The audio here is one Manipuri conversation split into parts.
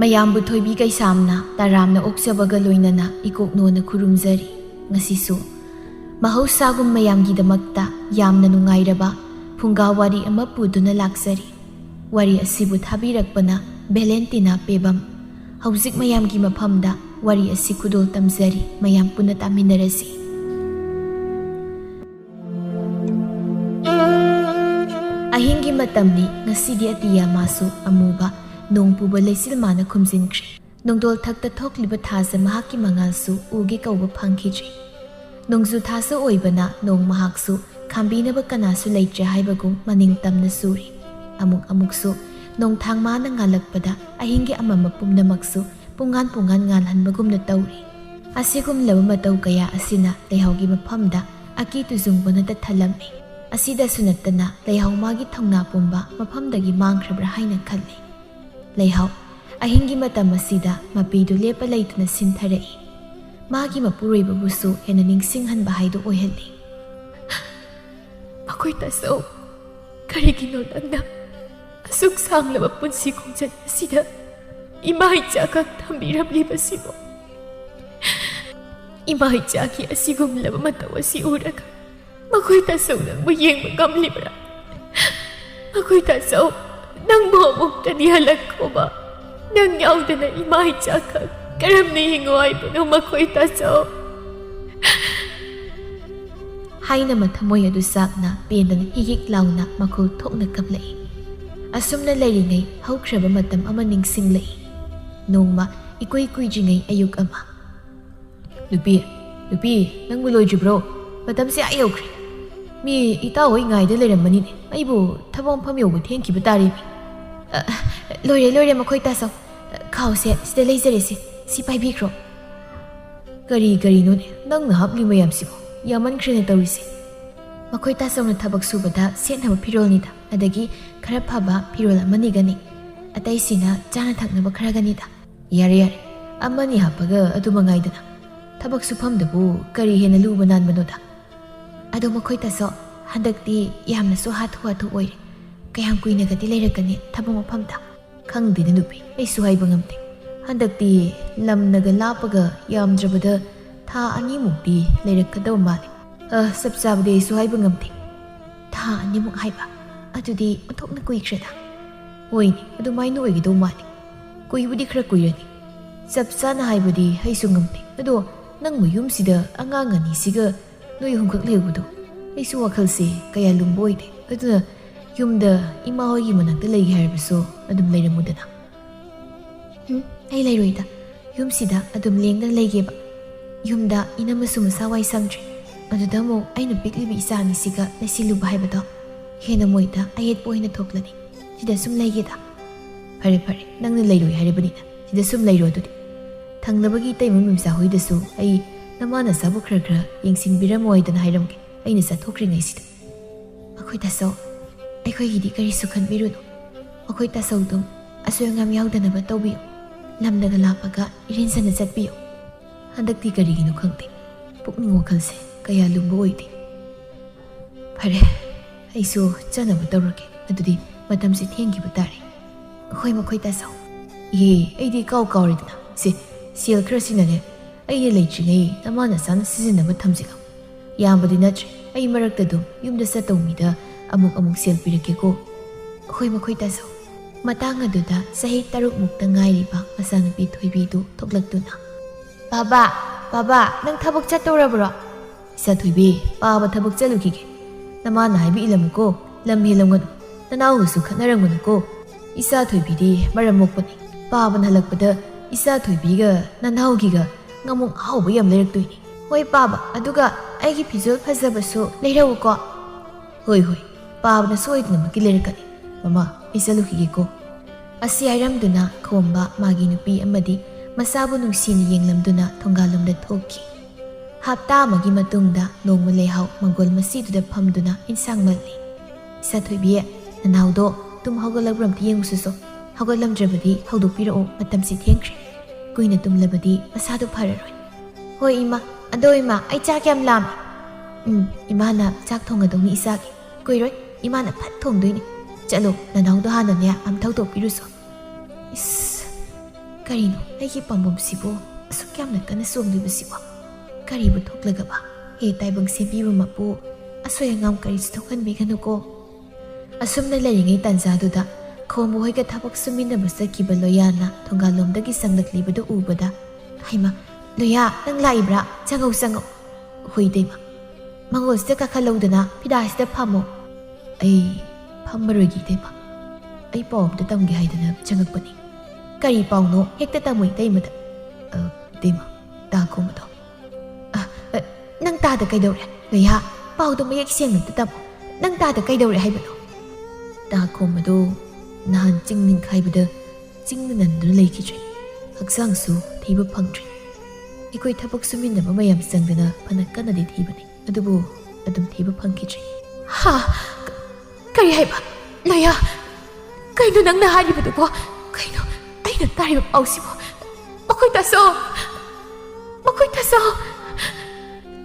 ꯃꯌꯥꯝꯕꯨ ꯊꯣꯏꯕꯤ ꯀꯩꯁꯥꯝꯅ ꯇꯔꯥꯝꯅ ꯑꯣꯛꯆꯕꯒ ꯂꯣꯏꯅꯅ ꯏꯀꯣꯛꯅꯣꯅ ꯈꯨꯔꯨꯝꯖꯔꯤ ꯉꯁꯤꯁꯨ ꯃꯍꯧꯁꯥꯒꯨꯝ ꯃꯌꯥꯝꯒꯤꯗꯃꯛꯇ ꯌꯥꯝꯅ ꯅꯨꯡꯉꯥꯏꯔꯕ ꯐꯨꯡꯒꯥ ꯋꯥꯔꯤ ꯑꯃ ꯄꯨꯗꯨꯅ ꯂꯥꯛꯆꯔꯤ꯫ ꯋꯥꯔꯤ ꯑꯁꯤꯕꯨ ꯊꯥꯕꯤꯔꯛꯄꯅ ꯚꯦꯂꯦꯟꯇꯤꯅꯥ ꯄꯦꯕꯝ꯫ ꯍꯧꯖꯤꯛ ꯃꯌꯥꯝꯒꯤ ꯃꯐꯝꯗ ꯋꯥꯔꯤ ꯑꯁꯤ ꯈꯨꯗꯣꯜ ꯇꯝꯖꯔꯤ, ꯃꯌꯥꯝ ꯄꯨꯟꯅ ꯇꯥꯃꯤꯟꯅꯔꯁꯤ꯫ ꯑꯍꯤꯡꯒꯤ ꯃꯇꯝꯅꯤ ꯉꯁꯤꯗꯤ ꯑꯇꯤꯌꯥ ꯃꯥꯁꯨ ꯑꯃꯨꯕ ꯅꯣꯡ ꯄꯨꯕ ꯂꯩꯆꯤꯜ ꯃꯥꯅ ꯈꯨꯝꯖꯤꯟꯈ꯭ꯔꯦ꯫ ꯅꯣꯡꯗꯣꯜ ꯊꯛꯇ ꯊꯣꯛꯂꯤꯕ ꯊꯥꯖ ꯃꯍꯥꯛꯀꯤ ꯃꯉꯥꯜꯁꯨ ꯎꯒꯦ ꯀꯧꯕ ꯐꯪꯈꯤꯗ꯭ꯔꯤ꯫ ꯅꯣꯡꯖꯨ ꯊꯥꯁꯨ ꯑꯣꯏꯕꯅ ꯅꯣꯡ ꯃꯍꯥꯛꯁꯨ ꯈꯥꯝꯕꯤꯅꯕ ꯀꯅꯥꯁꯨ ꯂꯩꯇ꯭ꯔꯦ ꯍꯥꯏꯕꯒꯨꯝ ꯃꯅꯤꯡ ꯇꯝꯅ ꯁꯨꯔꯤ꯫ ꯑꯃꯨꯛꯁꯨ ꯅꯣꯡꯊꯥꯡ ꯃꯥꯅ ꯉꯥꯜꯂꯛꯄꯗ ꯑꯍꯤꯡꯒꯤ ꯑꯃꯝꯕ ꯄꯨꯝꯅꯃꯛꯁꯨ ꯄꯨꯡꯉꯥꯟ ꯉꯥꯜꯍꯟꯕꯒꯨꯝꯅ ꯇꯧꯔꯤ꯫ ꯑꯁꯤꯒꯨꯝꯂꯕ ꯃꯇꯧ ꯀꯌꯥ ꯑꯁꯤꯅ ꯂꯩꯍꯥꯎꯒꯤ ꯃꯐꯝꯗ ꯑꯀꯤ ꯇꯨꯖꯨꯡꯕꯅꯇ ꯊꯜꯂꯝꯃꯤ꯫ ꯑꯁꯤꯗꯁꯨ ꯅꯠꯇꯅ ꯂꯩꯍꯥꯎ ꯃꯥꯒꯤ ꯊꯧꯅꯥ ꯄꯨꯝꯕ ꯃꯐꯝꯗꯒꯤ ꯃꯥꯡꯈ꯭ꯔꯕ꯭ꯔꯥ ꯍꯥꯏꯅ ꯈꯜꯂꯤ꯫ ꯂꯩꯍꯥꯎ ꯑꯍꯤꯡꯒꯤ ꯃꯇꯝ ꯑꯁꯤꯗ ꯃꯄꯤꯗꯨ ꯂꯦꯞꯄ ꯂꯩꯇꯅ ꯁꯤꯟꯊꯔꯛꯏ꯫ ꯃꯥꯒꯤ ꯃꯄꯨꯔꯣꯏꯕꯕꯨꯁꯨ ꯍꯦꯟꯅ ꯅꯤꯡꯁꯤꯡꯍꯟꯕ ꯍꯥꯏꯗꯨ ꯑꯣꯏꯍꯜꯂꯤ꯫ ꯃꯈꯣꯏ ꯇꯥꯆꯧ, ꯀꯔꯤꯒꯤꯅꯣ ꯅꯪꯅ ꯑꯁꯨꯛ ꯁꯥꯡꯂꯕ ꯄꯨꯟꯁꯤ ꯈꯣꯡꯆꯠ ꯑꯁꯤꯗ ꯏꯃꯥ ꯏꯆꯥꯈꯛ ꯊꯝꯕꯤꯔꯝꯂꯤꯕꯁꯤꯕꯣ? ꯏꯃꯥ ꯏꯆꯥꯒꯤ ꯑꯁꯤꯒꯨꯝꯂꯕ ꯃꯇꯧ ꯑꯁꯤ ꯎꯔꯒ ꯃꯈꯣꯏ ꯇꯥꯆꯧ ꯅꯪꯕꯨ ꯌꯦꯡꯕ ꯉꯝꯂꯤꯕ꯭ꯔꯥ? ꯃꯈꯣꯏ ꯇꯥꯆꯧ, ꯅꯪꯕꯨ ꯑꯃꯨꯛꯇꯗꯤ ꯍꯜꯂꯛꯈꯣꯕ꯫ ꯅꯪ ꯌꯥꯎꯗꯅ ꯏꯃꯥ ꯏꯆꯥꯈꯛ ꯀꯔꯝꯅ ꯍꯤꯡꯉꯣ ꯍꯥꯏꯕꯅꯣ ꯃꯈꯣꯏ ꯇꯥꯆꯧ? ꯍꯥꯏꯅ ꯃꯊꯃꯣꯏ ꯑꯗꯨ ꯆꯥꯛꯅ ꯄꯦꯟꯗꯅ ꯍꯤꯛ ꯂꯥꯎꯅ ꯃꯈꯣꯜ ꯊꯣꯛꯅ ꯀꯞꯂꯛꯏ꯫ ꯑꯁꯨꯝꯅ ꯂꯩꯔꯤꯉꯩ ꯍꯧꯈ꯭ꯔꯕ ꯃꯇꯝ ꯑꯃ ꯅꯤꯡꯁꯤꯡꯂꯛꯏ꯫ ꯅꯣꯡꯃ ꯏꯀꯨꯏ ꯀꯨꯏꯗ꯭ꯔꯤꯉꯩ ꯑꯌꯨꯛ ꯑꯃ꯫ ꯅꯨꯄꯤ, ꯅꯪꯕꯨ ꯂꯣꯏꯗ꯭ꯔꯤꯕ꯭ꯔꯣ? ꯃꯇꯝꯁꯦ ꯑꯥ ꯌꯧꯈ꯭ꯔꯦ꯫ ꯃꯤ ꯏꯇꯥꯎ ꯍꯣꯏ ꯉꯥꯏꯗ ꯂꯩꯔꯝꯕꯅꯤꯅꯦ꯫ ꯑꯩꯕꯨ ꯊꯕꯛ ꯃꯐꯝ ꯌꯧꯕ ꯊꯦꯡꯈꯤꯕ ꯇꯥꯔꯦꯃꯤ꯫ ꯂꯣꯏꯔꯦ ꯃꯈꯣꯏ ꯇꯥꯆꯧ꯫ ꯈꯥꯎꯁꯦ ꯁꯤꯗ ꯂꯩꯖꯔꯦꯁꯦ, ꯁꯤ ꯄꯥꯏꯕꯤꯈ꯭ꯔꯣ꯫ ꯀꯔꯤꯅꯣꯅꯦ ꯅꯪꯅ ꯍꯥꯞꯂꯤ ꯃꯌꯥꯝꯁꯤꯕꯣ? ꯌꯥꯝꯃꯟꯈ꯭ꯔꯦꯅ ꯇꯧꯔꯤꯁꯦ꯫ ꯃꯈꯣꯏ ꯇꯥꯆꯧꯅ ꯊꯕꯛ ꯁꯨꯕꯗ ꯁꯦꯠꯅꯕ ꯐꯤꯔꯣꯜꯅꯤꯗ, ꯑꯗꯒꯤ ꯈꯔ ꯐꯕ ꯐꯤꯔꯣꯜ ꯑꯃꯅꯤꯒꯅꯤ, ꯑꯇꯩꯁꯤꯅ ꯆꯥꯅ ꯊꯛꯅꯕ ꯈꯔꯒꯅꯤꯗ꯫ ꯌꯥꯔꯦ, ꯑꯃꯅꯤ ꯍꯥꯞꯄꯒ ꯑꯗꯨ ꯃꯉꯥꯏꯗꯅ꯫ ꯊꯕꯛ ꯁꯨꯐꯝꯗꯕꯨ ꯀꯔꯤ ꯍꯦꯟꯅ ꯂꯨꯕ ꯅꯥꯟꯕꯅꯣꯗ? ꯑꯗꯣ ꯃꯈꯣꯏ ꯇꯥꯆꯧ, ꯍꯟꯗꯛꯇꯤ ꯌꯥꯝꯅꯁꯨ ꯍꯥꯊꯨ ꯑꯣꯏꯔꯦ꯫ ꯀꯌꯥꯝ ꯀꯨꯏꯅꯒꯗꯤ ꯂꯩꯔꯛꯀꯅꯤ ꯊꯕꯛ ꯃꯐꯝꯗ? ꯈꯪꯗꯦꯅꯦ ꯅꯨꯄꯤ, ꯑꯩꯁꯨ ꯍꯥꯏꯕ ꯉꯝꯗꯦ꯫ ꯍꯟꯗꯛꯇꯤ ꯂꯝꯅꯒ ꯂꯥꯞꯄꯒ ꯌꯥꯝꯗ꯭ꯔꯕꯗ ꯊꯥ 2ꯃꯨꯛꯇꯤ ꯂꯩꯔꯛꯀꯗꯕ ꯃꯥꯜꯂꯦ꯫ ꯆꯞ ꯆꯥꯕꯗꯤ ꯑꯩꯁꯨ ꯍꯥꯏꯕ ꯉꯝꯗꯦ꯫ ꯊꯥ 2ꯃꯨꯛ ꯍꯥꯏꯕ? ꯑꯗꯨꯗꯤ ꯑꯣꯟꯊꯣꯛꯅ ꯀꯨꯏꯈ꯭ꯔꯦꯗ꯫ ꯍꯣꯏꯅꯦ, ꯑꯗꯨꯃꯥꯏꯅ ꯑꯣꯏꯒꯗꯧ ꯃꯥꯜꯂꯦ꯫ ꯀꯨꯏꯕꯨꯗꯤ ꯈꯔ ꯀꯨꯏꯔꯅꯤ, ꯆꯞ ꯆꯥꯅ ꯍꯥꯏꯕꯗꯤ ꯑꯩꯁꯨ ꯉꯝꯗꯦ꯫ ꯑꯗꯣ ꯅꯪꯕꯨ ꯌꯨꯝꯁꯤꯗ ꯑꯉꯥꯡ ꯑꯅꯤꯁꯤꯒ ꯅꯣꯏ ꯑꯍꯨꯝꯈꯛ ꯂꯩꯍꯧꯕꯗꯣ, ꯑꯩꯁꯨ ꯋꯥꯈꯜꯁꯦ ꯀꯌా ꯂꯨꯝꯕ ꯑꯣꯏꯗꯦ꯫ ꯑꯗꯨꯅ ꯌꯨꯝꯗ ꯏꯃꯥ ꯍꯣꯏꯒꯤ ꯃꯅꯥꯛꯇ ꯂꯩꯒꯦ ꯍꯥꯏꯔꯕꯁꯨ ꯑꯗꯨꯝ ꯂꯩꯔꯝꯃꯨꯗꯅ꯫ ꯑꯩ ꯂꯩꯔꯣꯏꯗ, ꯌꯨꯝꯁꯤꯗ ꯑꯗꯨꯝ ꯂꯦꯡꯗꯅ ꯂꯩꯒꯦꯕ꯫ ꯌꯨꯝꯗ ꯏꯅꯝꯃꯁꯨ ꯃꯁꯥ ꯋꯥꯏ ꯁꯪꯗ꯭ꯔꯦ, ꯑꯗꯨꯗ ꯑꯃꯨꯛ ꯑꯩꯅ ꯄꯤꯛꯂꯤꯕ ꯏꯆꯥ ꯑꯅꯤꯁꯤꯒ ꯂꯩꯁꯤꯜꯂꯨꯕ ꯍꯥꯏꯕꯗꯣ ꯍꯦꯟꯅ ꯃꯣꯏꯗ ꯑꯌꯦꯠꯄ ꯑꯣꯏꯅ ꯊꯣꯛꯂꯅꯤ꯫ ꯁꯤꯗ ꯁꯨꯝ ꯂꯩꯒꯦꯗ꯫ ꯐꯔꯦ, ꯅꯪꯅ ꯂꯩꯔꯣꯏ ꯍꯥꯏꯔꯕꯅꯤꯅ ꯁꯤꯗ ꯁꯨꯝ ꯂꯩꯔꯣ ꯑꯗꯨꯗꯤ꯫ ꯊꯪꯅꯕꯒꯤ ꯏꯇꯩꯃ ꯃꯦꯝꯆꯥ ꯍꯣꯏꯗꯁꯨ ꯑꯩ ꯅꯃꯥ ꯅꯆꯥꯕꯨ ꯈꯔ ꯌꯦꯡꯁꯤꯟꯕꯤꯔꯝꯃꯣ ꯍꯥꯏꯗꯅ ꯍꯥꯏꯔꯝꯒꯦ, ꯑꯩꯅ ꯆꯠꯊꯣꯛꯈ꯭ꯔꯤꯉꯩꯁꯤꯗ꯫ ꯃꯈꯣꯏ ꯇꯥꯆꯧ, ꯑꯩꯈꯣꯏꯒꯤꯗꯤ ꯀꯔꯤꯁꯨ ꯈꯟꯕꯤꯔꯨꯅꯨ꯫ ꯃꯈꯣꯏ ꯇꯥꯆꯧꯗꯨ ꯑꯁꯣꯏ ꯑꯉꯥꯝ ꯌꯥꯎꯗꯅꯕ ꯇꯧꯕꯤꯌꯨ꯫ ꯂꯝꯗꯒ ꯂꯥꯞꯄꯒ ꯏꯔꯦꯟꯖꯅ ꯆꯠꯄꯤꯌꯨ꯫ ꯍꯟꯗꯛꯇꯤ ꯀꯔꯤꯒꯤꯅꯣ ꯈꯪꯗꯦ, ꯄꯨꯛꯅꯤꯡ ꯋꯥꯈꯜꯁꯦ ꯀꯌꯥ ꯂꯨꯝꯕ ꯑꯣꯏꯗꯦ꯫ ꯐꯔꯦ, ꯑꯩꯁꯨ ꯆꯠꯅꯕ ꯇꯧꯔꯒꯦ꯫ ꯑꯗꯨꯗꯤ ꯃꯇꯝꯁꯦ ꯊꯦꯡꯈꯤꯕ ꯇꯥꯔꯦ꯫ ꯍꯣꯏ ꯃꯈꯣꯏ ꯇꯥꯆꯧ꯫ ꯑꯩꯗꯤ ꯀꯥꯎꯔꯦꯗꯅ꯫ ꯁꯦꯜ ꯈꯔꯁꯤꯅꯅꯦ ꯑꯩꯅ ꯂꯩꯇ꯭ꯔꯤꯉꯩ ꯅꯃꯥ ꯅꯆꯥꯅ ꯁꯤꯖꯤꯟꯅꯕ ꯊꯝꯁꯤꯀꯣ꯫ ꯌꯥꯝꯕꯗꯤ ꯅꯠꯇ꯭ꯔꯦ, ꯑꯩ ꯃꯔꯛꯇ ꯑꯗꯨꯝ ꯌꯨꯝꯗ ꯆꯠꯇꯧ ꯃꯤꯗ ꯑꯃꯨꯛ ꯁꯦꯜ ꯄꯤꯔꯛꯀꯦꯀꯣ꯫ ꯍꯣꯏ ꯃꯈꯣꯏ ꯇꯥꯆꯧ꯫ ꯃꯇꯥꯡ ꯑꯗꯨꯗ ꯆꯍꯤ 3ꯃꯨꯛꯇ ꯉꯥꯏꯔꯤꯕ ꯃꯆꯥꯅꯨꯄꯤ ꯊꯣꯏꯕꯤꯗꯨ ꯊꯣꯛꯂꯛꯇꯨꯅ, ꯕꯥꯕꯥ, ꯅꯪ ꯊꯕꯛ ꯆꯠꯇꯧꯔꯕ꯭ꯔꯣ? ꯏꯆꯥ ꯊꯣꯏꯕꯤ, ꯄꯥꯕ ꯊꯕꯛ ꯆꯠꯂꯨꯈꯤꯒꯦ꯫ ꯅꯃꯥꯅ ꯍꯥꯏꯕ ꯏꯜꯂꯝꯃꯨꯀꯣ, ꯂꯝ ꯍꯦꯜꯂꯝꯒꯅꯨ, ꯅꯅꯥꯎꯒꯁꯨ ꯈꯠꯅꯔꯝꯒꯅꯨꯀꯣ꯫ ꯏꯆꯥ ꯊꯣꯏꯕꯤꯗꯤ ꯃꯔꯝ ꯃꯣꯛꯄꯅꯤ꯫ ꯄꯥꯕꯅ ꯍꯜꯂꯛꯄꯗ ꯏꯆꯥ ꯊꯣꯏꯕꯤꯒ ꯅꯅꯥꯎꯒꯤꯒ ꯉꯥꯃꯨꯡ ꯑꯍꯥꯎꯕ ꯌꯥꯝ ꯂꯩꯔꯛꯇꯣꯏꯅꯤ꯫ ꯍꯣꯏ ꯄꯥꯕ, ꯑꯗꯨꯒ ꯑꯩꯒꯤ ꯐꯤꯖꯣꯜ ꯐꯖꯕꯁꯨ ꯂꯩꯔꯛꯎꯀꯣ꯫ ꯍꯣꯏ, ꯄꯥꯕꯅ ꯁꯣꯏꯗꯅꯃꯛꯀꯤ ꯂꯩꯔꯛꯀꯅꯤ꯫ ꯃꯃꯥ, ꯑꯩ ꯆꯠꯂꯨꯈꯤꯒꯦꯀꯣ꯫ ꯑꯁꯤ ꯍꯥꯏꯔꯝꯗꯨꯅ ꯈꯣꯝꯕ ꯃꯥꯒꯤ ꯅꯨꯄꯤ ꯑꯃꯗꯤ ꯃꯆꯥꯕꯨ ꯅꯨꯡꯁꯤꯅ ꯌꯦꯡꯂꯝꯗꯨꯅ ꯊꯣꯡꯒꯥꯜꯂꯣꯝꯗ ꯊꯣꯛꯈꯤ꯫ ꯍꯞꯇꯥ ꯑꯃꯒꯤ ꯃꯇꯨꯡꯗ ꯅꯣꯡꯃ ꯂꯩꯍꯥꯎ ꯃꯪꯒꯣꯜ ꯃꯁꯤꯗꯨꯗ ꯐꯝꯗꯨꯅ ꯏꯟꯁꯥꯡ ꯃꯜꯂꯤ꯫ ꯏꯆꯥ ꯊꯣꯏꯕꯤ, ꯅꯅꯥꯎꯗꯣ ꯇꯨꯝ ꯍꯧꯒꯠꯂꯕ꯭ꯔꯥ ꯑꯝꯇ ꯌꯦꯡꯉꯨꯁꯤꯁꯣ꯫ ꯍꯧꯒꯠꯂꯝꯗ꯭ꯔꯕꯗꯤ ꯍꯧꯗꯣꯛꯄꯤꯔꯛꯑꯣ, ꯃꯇꯝꯁꯤ ꯊꯦꯡꯈ꯭ꯔꯦ꯫ ꯀꯨꯏꯅ ꯇꯨꯝꯂꯕꯗꯤ ꯃꯁꯥꯗꯣ ꯐꯔꯔꯣꯏ꯫ ꯍꯣꯏ ꯏꯃꯥ, ꯑꯗꯣ ꯏꯃꯥ, ꯑꯩ ꯆꯥꯛ ꯌꯥꯝ ꯂꯥꯝꯃꯦ꯫ ꯏꯃꯥꯅ ꯆꯥꯛ ꯊꯣꯡꯒꯗꯧꯅꯤ ꯏꯆꯥꯒꯤ꯫ ꯀꯨꯏꯔꯣꯏ, ꯏꯃꯥꯅ ꯐꯠ ꯊꯣꯡꯗꯣꯏꯅꯤ꯫ ꯆꯠꯂꯣ, ꯅꯅꯥꯎꯗꯣ ꯍꯥꯟꯅꯅꯦ ꯑꯝꯊꯧ ꯇꯧꯄꯤꯔꯨꯁꯣ꯫ ꯀꯔꯤꯅꯣ ꯑꯩꯒꯤ ꯄꯥꯝꯕꯣꯝꯁꯤꯕꯨ ꯑꯁꯨꯛ ꯌꯥꯝꯅ ꯀꯟꯅ ꯆꯣꯡꯂꯤꯕꯁꯤꯕꯣ? ꯀꯔꯤꯕꯨ ꯊꯣꯛꯂꯒꯕ? ꯍꯦ ꯇꯥꯏꯕꯪ ꯁꯦꯝꯕꯤꯕ ꯃꯄꯨ, ꯑꯁꯣꯏ ꯑꯉꯥꯝ ꯀꯔꯤꯁꯨ ꯊꯣꯛꯍꯟꯕꯤꯒꯅꯨꯀꯣ꯫ ꯑꯁꯨꯝꯅ ꯂꯩꯔꯤꯉꯩ ꯇꯥꯟꯖꯥꯗꯨꯗ ꯈꯣꯝꯕꯨ ꯍꯣꯏꯒ ꯊꯕꯛ ꯁꯨꯃꯤꯟꯅꯕ ꯆꯠꯈꯤꯕ ꯂꯣꯌꯥꯅ ꯊꯣꯡꯒꯥꯜꯂꯣꯝꯗꯒꯤ ꯆꯪꯂꯛꯂꯤꯕꯗꯨ ꯎꯕꯗ, ꯍꯩꯃ, ꯂꯣꯌꯥ ꯅꯪ ꯂꯥꯛꯏꯕ꯭ꯔꯥ? ꯆꯪꯉꯧ ꯆꯪꯉꯧ꯫ ꯍꯣꯏ ꯏꯇꯩꯃ, ꯃꯉꯣꯜꯁꯤꯗ ꯀꯥꯈꯠꯂꯧꯗꯅ ꯐꯤꯗꯥꯁꯤꯗ ꯐꯝꯃꯣ꯫ ꯑꯩ ꯐꯝꯃꯔꯣꯏꯒꯦ ꯏꯇꯩꯃ, ꯑꯩ ꯄꯥꯎ ꯑꯝꯇ ꯇꯝꯒꯦ ꯍꯥꯏꯗꯅ ꯆꯪꯉꯛꯄꯅꯤ꯫ ꯀꯔꯤ ꯄꯥꯎꯅꯣ? ꯍꯦꯛꯇ ꯇꯝꯃꯨ ꯏꯇꯩꯃꯗ꯫ ꯏꯇꯩꯃ, ꯇꯥ ꯈꯣꯝꯕꯗꯣ꯫ ꯅꯪ ꯇꯥꯗ ꯀꯩꯗꯧꯔꯦ? ꯂꯣꯌꯥ, ꯄꯥꯎꯗꯣ ꯃꯌꯦꯛ ꯁꯦꯡꯅ ꯑꯝꯇ ꯇꯝꯃꯣ꯫ ꯅꯪ ꯇꯥꯗ ꯀꯩꯗꯧꯔꯦ ꯍꯥꯏꯕꯅꯣ? ꯇꯥ ꯈꯣꯝꯕꯗꯣ ꯅꯍꯥꯟ ꯆꯤꯡ ꯅꯤꯡꯈꯥꯏꯕꯗ ꯆꯤꯡꯗ ꯅꯟꯗꯨꯅ ꯂꯩꯈꯤꯗ꯭ꯔꯦ, ꯍꯛꯆꯥꯡꯁꯨ ꯊꯤꯕ ꯐꯪꯗ꯭ꯔꯦ꯫ ꯑꯩꯈꯣꯏ ꯊꯕꯛ ꯁꯨꯃꯤꯟꯅꯕ ꯃꯌꯥꯝ ꯆꯪꯗꯅ ꯐꯅ ꯀꯟꯅꯗꯤ ꯊꯤꯕꯅꯤ, ꯑꯗꯨꯕꯨ ꯑꯗꯨꯝ ꯊꯤꯕ ꯐꯪꯈꯤꯗ꯭ꯔꯦ꯫ ꯍꯥ? ꯀꯔꯤ ꯍꯥꯏꯕ? ꯂꯣꯌꯥ, ꯀꯩꯅꯣ ꯅꯪꯅ ꯍꯥꯏꯔꯤꯕꯗꯨꯕꯣ? ꯀꯩꯅꯣ ꯑꯩꯅ ꯇꯥꯔꯤꯕ ꯄꯥꯎꯁꯤꯕꯣ? ꯃꯈꯣꯏ ꯇꯥꯁꯣ! ꯃꯈꯣꯏ ꯇꯥꯁꯣ!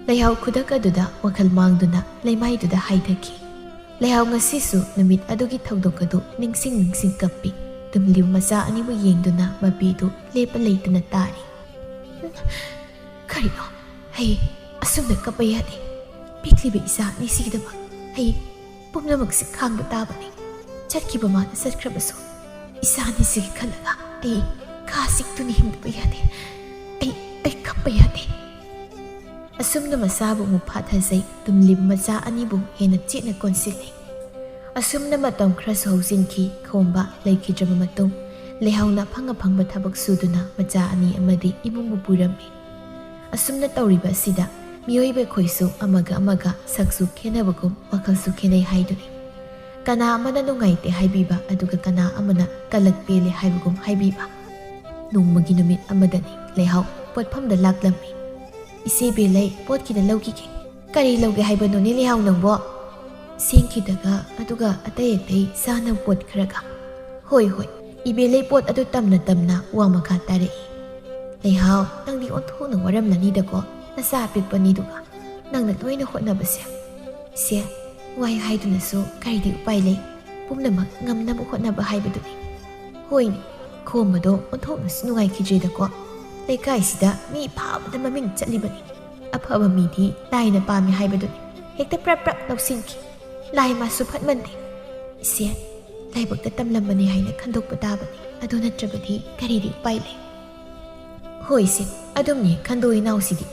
ꯂꯩꯍꯥꯎ ꯈꯨꯗꯛ ꯑꯗꯨꯗ ꯋꯥꯈꯜ ꯃꯥꯡꯗꯨꯅ ꯂꯩꯃꯥꯏꯗꯨꯗ ꯍꯥꯏꯊꯈꯤ꯫ ꯂꯩꯍꯥꯎ ꯉꯁꯤꯁꯨ ꯅꯨꯃꯤꯠ ꯑꯗꯨꯒꯤ ꯊꯧꯗꯣꯛ ꯑꯗꯨ ꯅꯤꯡꯁꯤꯡ ꯀꯞꯄꯤ꯫ ꯇꯨꯝꯂꯤꯕ ꯃꯆꯥ ꯑꯅꯤꯕꯨ ꯌꯦꯡꯗꯨꯅ ꯃꯄꯤꯗꯨ ꯂꯦꯞꯄ ꯂꯩꯇꯅ ꯇꯥꯔꯤ꯫ ꯀꯔꯤꯅꯣ? ꯑꯩ ꯑꯁꯨꯝꯅ ꯀꯞꯄ ꯌꯥꯗꯦ꯫ ꯄꯤꯛꯂꯤꯕ ꯏꯆꯥ ꯑꯅꯤꯁꯤꯒꯤꯗꯃꯛ ꯑꯩ ꯄꯨꯝꯅꯃꯛꯁꯤ ꯈꯥꯡꯕ ꯇꯥꯕꯅꯤ꯫ ꯆꯠꯈꯤꯕ ꯃꯥꯅ ꯆꯠꯈ꯭ꯔꯕꯁꯨ ꯏꯆꯥ ꯑꯅꯤꯁꯤꯒꯤ ꯈꯜꯂꯒ ꯑꯩ ꯈꯥꯁꯤꯛꯇꯨꯅ ꯍꯤꯡꯗꯕ ꯌꯥꯗꯦ꯫ ꯑꯩ ꯀꯞꯄ ꯌꯥꯗꯦ꯫ ꯑꯁꯨꯝꯅ ꯃꯆꯥꯕꯨ ꯑꯃꯨꯛ ꯐꯥꯊꯖꯩ, ꯇꯨꯝꯂꯤꯕ ꯃꯆꯥ ꯑꯅꯤꯕꯨ ꯍꯦꯟꯅ ꯆꯦꯠꯅ ꯀꯣꯟꯁꯤꯜꯂꯤ꯫ ꯑꯁꯨꯝꯅ ꯃꯇꯝ ꯈꯔꯁꯨ ꯍꯧꯖꯤꯟꯈꯤ꯫ ꯈꯣꯝꯕ ꯂꯩꯈꯤꯗ꯭ꯔꯕ ꯃꯇꯨꯡ ꯂꯩꯍꯥꯎꯅ ꯑꯐꯪ ꯑꯐꯪꯕ ꯊꯕꯛ ꯁꯨꯗꯨꯅ ꯃꯆꯥ ꯑꯅꯤ ꯑꯃꯗꯤ ꯏꯃꯨꯡꯕꯨ ꯄꯨꯔꯝꯃꯤ꯫ ꯑꯁꯨꯝꯅ ꯇꯧꯔꯤꯕ ꯑꯁꯤꯗ ꯃꯤꯑꯣꯏꯕ ꯑꯩꯈꯣꯏꯁꯨ ꯑꯃꯒ ꯁꯛꯁꯨ ꯈꯦꯟꯅꯕꯒꯨꯝ ꯋꯥꯈꯜꯁꯨ ꯈꯦꯟꯅꯩ ꯍꯥꯏꯗꯨꯅꯤ꯫ ꯀꯅꯥ ꯑꯃꯅ ꯅꯨꯡꯉꯥꯏꯇꯦ ꯍꯥꯏꯕꯤꯕ, ꯑꯗꯨꯒ ꯀꯅꯥ ꯑꯃꯅ ꯀꯂꯛ ꯄꯦꯜꯂꯦ ꯍꯥꯏꯕꯒꯨꯝ ꯍꯥꯏꯕꯤꯕ꯫ ꯅꯣꯡꯃꯒꯤ ꯅꯨꯃꯤꯠ ꯑꯃꯗꯅꯤ ꯂꯩꯍꯥꯎ ꯄꯣꯠꯐꯝꯗ ꯂꯥꯛꯂꯝꯃꯤ꯫ ꯏꯆꯦ ꯕꯦꯂꯩ, ꯄꯣꯠ ꯈꯤꯇ ꯂꯧꯈꯤꯒꯦ꯫ ꯀꯔꯤ ꯂꯧꯒꯦ ꯍꯥꯏꯕꯅꯣꯅꯦ ꯂꯩꯍꯥꯎ ꯅꯪꯕꯣ? ꯁꯦꯡꯈꯤꯗꯒ ꯑꯗꯨꯒ ꯑꯇꯩ ꯆꯥꯅꯕ ꯄꯣꯠ ꯈꯔꯒ꯫ ꯍꯣꯏ, ꯏꯕꯦꯂꯩ ꯄꯣꯠ ꯑꯗꯨ ꯇꯝꯅ ꯇꯝꯅ ꯋꯥ ꯃꯈꯥ ꯇꯥꯔꯛꯏ꯫ ꯂꯩꯍꯥꯎ, ꯅꯪꯗꯤ ꯑꯣꯟꯊꯣꯛꯅ ꯋꯥꯔꯝꯂꯅꯤꯗꯀꯣ, ꯅꯆꯥ ꯑꯄꯤꯛꯄꯅꯤꯗꯨꯒ ꯅꯪꯅ ꯂꯣꯏꯅ ꯍꯣꯠꯅꯕꯁꯦ꯫ ꯏꯆꯦ, ꯋꯥꯏ ꯍꯥꯏꯗꯨꯅꯁꯨ ꯀꯔꯤꯗꯤ ꯎꯄꯥꯏ ꯂꯩ, ꯄꯨꯝꯅꯃꯛ ꯉꯝꯅꯕ ꯍꯣꯠꯅꯕ ꯍꯥꯏꯕꯗꯨꯅꯤ꯫ ꯍꯣꯏꯅꯦ, ꯈꯣꯝꯕꯗꯣ ꯑꯣꯟꯊꯣꯛꯅꯁꯨ ꯅꯨꯡꯉꯥꯏꯈꯤꯗ꯭ꯔꯦꯗꯀꯣ꯫ ꯂꯩꯀꯥꯏꯁꯤꯗ ꯃꯤ ꯐꯥꯕꯗ ꯃꯃꯤꯡ ꯆꯠꯂꯤꯕꯅꯤ꯫ ꯑꯐꯕ ꯃꯤꯗꯤ ꯂꯥꯏꯅ ꯄꯥꯝꯃꯤ ꯍꯥꯏꯕꯗꯨꯅꯤ, ꯍꯦꯛꯇ ꯄ꯭ꯔꯞ ꯂꯧꯁꯤꯟꯈꯤ꯫ ꯂꯥꯏ ꯃꯥꯁꯨ ꯐꯠꯃꯟꯗꯦ꯫ ꯏꯆꯦ, ꯂꯥꯏꯕꯛꯇ ꯇꯝꯂꯝꯕꯅꯤ ꯍꯥꯏꯅ ꯈꯟꯗꯣꯛꯄ ꯇꯥꯕꯅꯤ, ꯑꯗꯨ ꯅꯠꯇ꯭ꯔꯕꯗꯤ ꯀꯔꯤꯗꯤ ꯎꯄꯥꯏ ꯂꯩ? ꯍꯣꯏ ꯏꯆꯦ, ꯑꯗꯨꯝꯅꯤ ꯈꯟꯗꯣꯛꯏ ꯅꯥꯎꯁꯤꯗꯤ꯫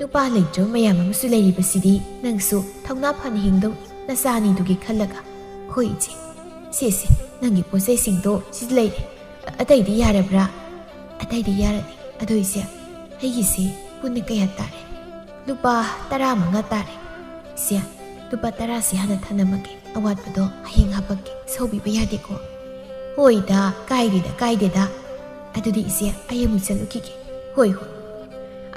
ꯅꯨꯄꯥ ꯂꯩꯇ꯭ꯔꯕ ꯃꯌꯥꯝ ꯑꯃꯁꯨ ꯂꯩꯔꯤꯕꯁꯤꯗꯤ ꯅꯪꯁꯨ ꯊꯧꯅꯥ ꯐꯅ ꯍꯤꯡꯗꯧꯅꯤ, ꯅꯆꯥ ꯑꯅꯤꯗꯨꯒꯤ ꯈꯜꯂꯒ꯫ ꯍꯣꯏ ꯏꯆꯦ, ꯁꯦ ꯅꯪꯒꯤ ꯄꯣꯠꯆꯩꯁꯤꯡꯗꯣ ꯁꯤꯗ ꯂꯩꯔꯦ꯫ ꯑꯇꯩꯗꯤ ꯌꯥꯔꯕ꯭ꯔꯥ? ꯑꯇꯩꯗꯤ ꯌꯥꯔꯅꯤ꯫ ꯑꯗꯣ ꯏꯆꯦ, ꯑꯩꯒꯤꯁꯤ ꯄꯨꯟꯅ ꯀꯌꯥ ꯇꯥꯔꯦ? ꯂꯨꯄꯥ 15 ꯇꯥꯔꯦ꯫ ꯏꯆꯦ, ꯂꯨꯄꯥ 10ꯁꯤ ꯍꯥꯟꯅ ꯊꯅꯝꯃꯒꯦ, ꯑꯋꯥꯠꯄꯗꯣ ꯍꯌꯦꯡ ꯍꯥꯞꯄꯛꯀꯦ, ꯁꯧꯕꯤꯕ ꯌꯥꯗꯦꯀꯣ? ꯍꯣꯏꯗ, ꯀꯥꯏꯗꯦꯗ꯫ ꯑꯗꯨꯗꯤ ꯏꯆꯦ, ꯑꯩ ꯑꯃꯨꯛ ꯆꯠꯂꯨꯈꯤꯒꯦ꯫ ꯍꯣꯏ꯫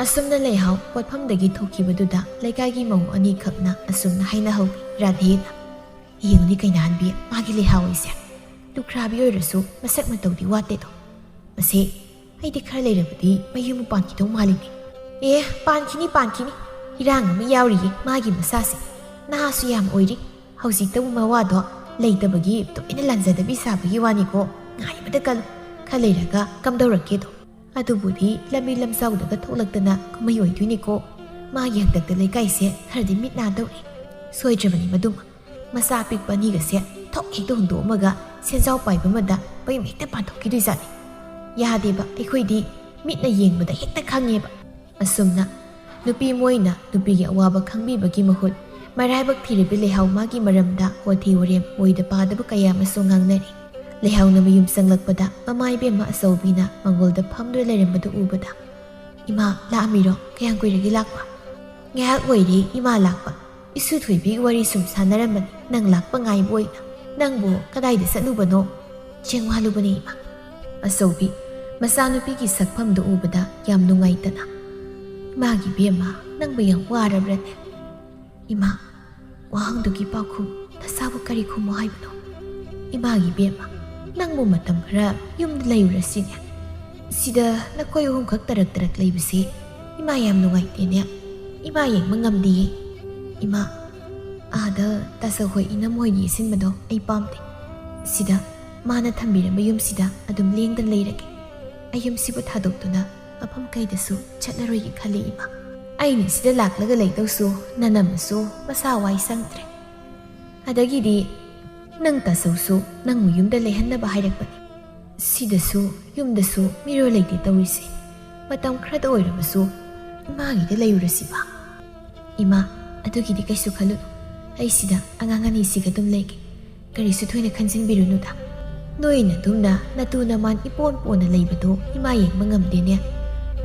ꯑꯁꯨꯝꯅ ꯂꯩꯍꯥꯎ ꯄꯣꯠꯐꯝꯗꯒꯤ ꯊꯣꯛꯈꯤꯕꯗꯨꯗ ꯂꯩꯀꯥꯏꯒꯤ ꯃꯧ ꯑꯅꯤꯈꯛꯅ ꯑꯁꯨꯝꯅ ꯍꯥꯏꯅꯍꯧꯏ꯫ ꯔꯥꯙꯦꯅ, ꯌꯦꯡꯉꯨꯅꯤ ꯀꯩꯅꯥꯍꯟꯕꯤ, ꯃꯥꯒꯤ ꯂꯩꯍꯥꯎ ꯍꯥꯏꯁꯦ ꯂꯨꯈ꯭ꯔꯥꯕꯤ ꯑꯣꯏꯔꯁꯨ ꯃꯁꯛ ꯃꯇꯧꯗꯤ ꯋꯥꯠꯇꯦꯗꯣ꯫ ꯃꯁꯤ ꯑꯩꯗꯤ ꯈꯔ ꯂꯩꯔꯕꯗꯤ ꯃꯌꯨꯝ ꯄꯥꯟꯈꯤꯗꯧ ꯃꯥꯜꯂꯤꯅꯦ꯫ ꯄꯥꯟꯈꯤꯅꯤ, ꯏꯔꯥꯡ ꯑꯃ ꯌꯥꯎꯔꯤꯌꯦ ꯃꯥꯒꯤ ꯃꯁꯥꯁꯦ꯫ ꯅꯍꯥꯁꯨ ꯌꯥꯝ ꯑꯣꯏꯔꯤ, ꯍꯧꯖꯤꯛꯇꯕꯨ ꯃꯋꯥꯗꯣ ꯂꯩꯇꯕꯒꯤ ꯇꯨꯃꯤꯟꯅ ꯂꯥꯟꯖꯗꯕꯤ ꯁꯥꯕꯒꯤ ꯋꯥꯅꯤꯀꯣ꯫ ꯉꯥꯏꯕꯗ ꯀꯜꯂꯨ, ꯈꯔ ꯂꯩꯔꯒ ꯀꯝꯗꯧꯔꯛꯀꯦꯗꯣ꯫ ꯑꯗꯨꯕꯨꯗꯤ ꯂꯝꯕꯤ ꯂꯝꯖꯥꯎꯗꯒ ꯊꯣꯛꯂꯛꯇꯅ ꯀꯨꯝꯍꯩ ꯑꯣꯏꯗꯣꯏꯅꯤꯀꯣ꯫ ꯃꯥꯒꯤ ꯍꯟꯗꯛꯇ ꯂꯩꯀꯥꯏꯁꯦ ꯈꯔꯗꯤ ꯃꯤꯠ ꯅꯥꯗꯧꯔꯤ꯫ ꯁꯣꯏꯗ꯭ꯔꯕꯅꯤ ꯃꯗꯨꯃ꯫ ꯃꯆꯥ ꯑꯄꯤꯛꯄ ꯑꯅꯤꯒꯁꯦ ꯊꯣꯛ ꯍꯦꯛꯇ ꯍꯨꯟꯗꯣꯛꯑꯝꯃꯒ ꯁꯦꯟꯖꯥꯎ ꯄꯥꯏꯕ ꯑꯃꯗ ꯃꯌꯨꯝ ꯍꯦꯛꯇ ꯄꯥꯟꯊꯣꯛꯈꯤꯗꯣꯏꯖꯥꯠꯅꯤ꯫ ꯌꯥꯗꯦꯕ, ꯑꯩꯈꯣꯏꯗꯤ ꯃꯤꯠꯅ ꯌꯦꯡꯕꯗ ꯍꯦꯛꯇ ꯈꯪꯉꯦꯕ꯫ ꯑꯁꯨꯝꯅ ꯅꯨꯄꯤ ꯃꯣꯏꯅ ꯅꯨꯄꯤꯒꯤ ꯑꯋꯥꯕ ꯈꯪꯕꯤꯕꯒꯤ ꯃꯍꯨꯠ ꯃꯔꯥꯏꯕꯛ ꯊꯤꯔꯤꯕ ꯂꯩꯍꯥꯎ ꯃꯥꯒꯤ ꯃꯔꯝꯗ ꯋꯥꯊꯤ ꯋꯥꯔꯦꯝ ꯑꯣꯏꯗ ꯄꯥꯗꯕ ꯀꯌꯥ ꯑꯃꯁꯨ ꯉꯥꯡꯅꯔꯤ꯫ ꯂꯩꯍꯥꯎꯅ ꯃꯌꯨꯝ ꯆꯪꯂꯛꯄꯗ ꯃꯃꯥ ꯏꯕꯦꯝꯃ ꯑꯆꯧꯕꯤꯅ ꯃꯥꯡꯒꯣꯜꯗ ꯐꯝꯗꯨꯅ ꯂꯩꯔꯝꯕꯗꯨ ꯎꯕꯗ, ꯏꯃꯥ ꯂꯥꯛꯑꯝꯃꯤꯔꯣ? ꯀꯌꯥꯝ ꯀꯨꯏꯔꯒꯦ ꯂꯥꯛꯄ? ꯉꯥꯏꯍꯥꯛ ꯑꯣꯏꯔꯦ ꯏꯃꯥ ꯂꯥꯛꯄ꯫ ꯏꯁꯨ ꯊꯣꯏꯕꯤꯒꯤ ꯋꯥꯔꯤ ꯁꯨꯝ ꯁꯥꯟꯅꯔꯝꯕꯅꯤ, ꯅꯪ ꯂꯥꯛꯄ ꯉꯥꯏꯕ ꯑꯣꯏꯅ꯫ ꯅꯪꯕꯨ ꯀꯗꯥꯏꯗ ꯆꯠꯂꯨꯕꯅꯣ? ꯆꯦꯡꯋꯥꯜꯂꯨꯕꯅꯤ ꯏꯃꯥ꯫ ꯑꯆꯧꯕꯤ ꯃꯆꯥꯅꯨꯄꯤꯒꯤ ꯁꯛꯐꯝꯗꯨ ꯎꯕꯗ ꯌꯥꯝ ꯅꯨꯡꯉꯥꯏꯇꯅ, ꯏꯃꯥꯒꯤ ꯏꯕꯦꯝꯃ, ꯅꯪꯕꯨ ꯌꯥꯝ ꯋꯥꯔꯕ꯭ꯔꯅꯦ? ꯏꯃꯥ, ꯋꯥꯍꯪꯗꯨꯒꯤ ꯄꯥꯎꯈꯨꯝ ꯅꯆꯥꯕꯨ ꯀꯔꯤ ꯈꯨꯝꯃꯣ ꯍꯥꯏꯕꯅꯣ? ꯏꯃꯥꯒꯤ ꯏꯕꯦꯝꯃ, ꯅꯪꯕꯨ ꯃꯇꯝ ꯈꯔ ꯌꯨꯝꯗ ꯂꯩꯔꯨꯔꯁꯤꯅꯦ꯫ ꯁꯤꯗ ꯅꯈꯣꯏ ꯑꯍꯨꯝꯈꯛ ꯇꯔꯛ ꯂꯩꯕꯁꯤ ꯏꯃꯥ ꯌꯥꯝ ꯅꯨꯡꯉꯥꯏꯇꯦꯅꯦ꯫ ꯏꯃꯥ ꯌꯦꯡꯕ ꯉꯝꯗꯤꯌꯦ꯫ ꯏꯃꯥ, ꯑꯥꯗ ꯇꯥꯆꯧꯍꯣꯏ ꯏꯅꯝꯍꯣꯏ ꯌꯦꯡꯁꯤꯟꯕꯗꯣ ꯑꯩ ꯄꯥꯝꯗꯦ꯫ ꯁꯤꯗ ꯃꯥꯅ ꯊꯝꯕꯤꯔꯝꯕ ꯌꯨꯝꯁꯤꯗ ꯑꯗꯨꯝ ꯂꯦꯡꯗꯅ ꯂꯩꯔꯒꯦ꯫ ꯑꯌꯨꯝꯁꯤꯕꯨ ꯊꯥꯗꯣꯛꯇꯨꯅ ꯃꯐꯝ ꯀꯩꯗꯁꯨ ꯆꯠꯂꯔꯣꯏꯒꯦ ꯈꯜꯂꯤ ꯏꯃꯥ ꯑꯩꯅ ꯁꯤꯗ ꯂꯥꯛꯂꯒ ꯂꯩꯗꯧꯁꯨ ꯅꯅꯝꯃꯁꯨ ꯃꯁꯥ ꯋꯥꯏ ꯁꯪꯗ꯭ꯔꯦ ꯑꯗꯒꯤꯗꯤ ꯅꯪ ꯇꯥꯆꯧꯁꯨ ꯅꯪꯕꯨ ꯌꯨꯝꯗ ꯂꯩꯍꯟꯅꯕ ꯍꯥꯏꯔꯛꯄꯅꯤ ꯁꯤꯗꯁꯨ ꯌꯨꯝꯗꯁꯨ ꯃꯤꯔꯣꯜ ꯂꯩꯇꯦ ꯇꯧꯔꯤꯁꯦ ꯃꯇꯝ ꯈꯔꯗ ꯑꯣꯏꯔꯕꯁꯨ ꯏꯃꯥꯒꯤꯗ ꯂꯩꯔꯨꯔꯁꯤꯕ ꯏꯃꯥ ꯑꯗꯨꯒꯤꯗꯤ ꯀꯩꯁꯨ ꯈꯜꯂꯨꯅꯨ ꯑꯩ ꯁꯤꯗ ꯑꯉꯥꯡ ꯑꯅꯤꯁꯤꯒ ꯑꯗꯨം ꯂꯩꯒꯦ ꯀꯔꯤꯁꯨ ꯊꯣꯏꯅ ꯈꯟꯖꯤꯟꯕꯤꯔꯨꯅꯨꯗ ꯅꯣꯏꯅ ꯑꯗꯨꯝꯅ ꯅꯇꯨ ꯅꯃꯥꯟ ꯏꯄꯣꯟ ꯄꯣꯟꯅ ꯂꯩꯕꯗꯣ ꯏꯃꯥ ꯌꯦꯡꯕ ꯉꯝꯗꯦꯅꯦ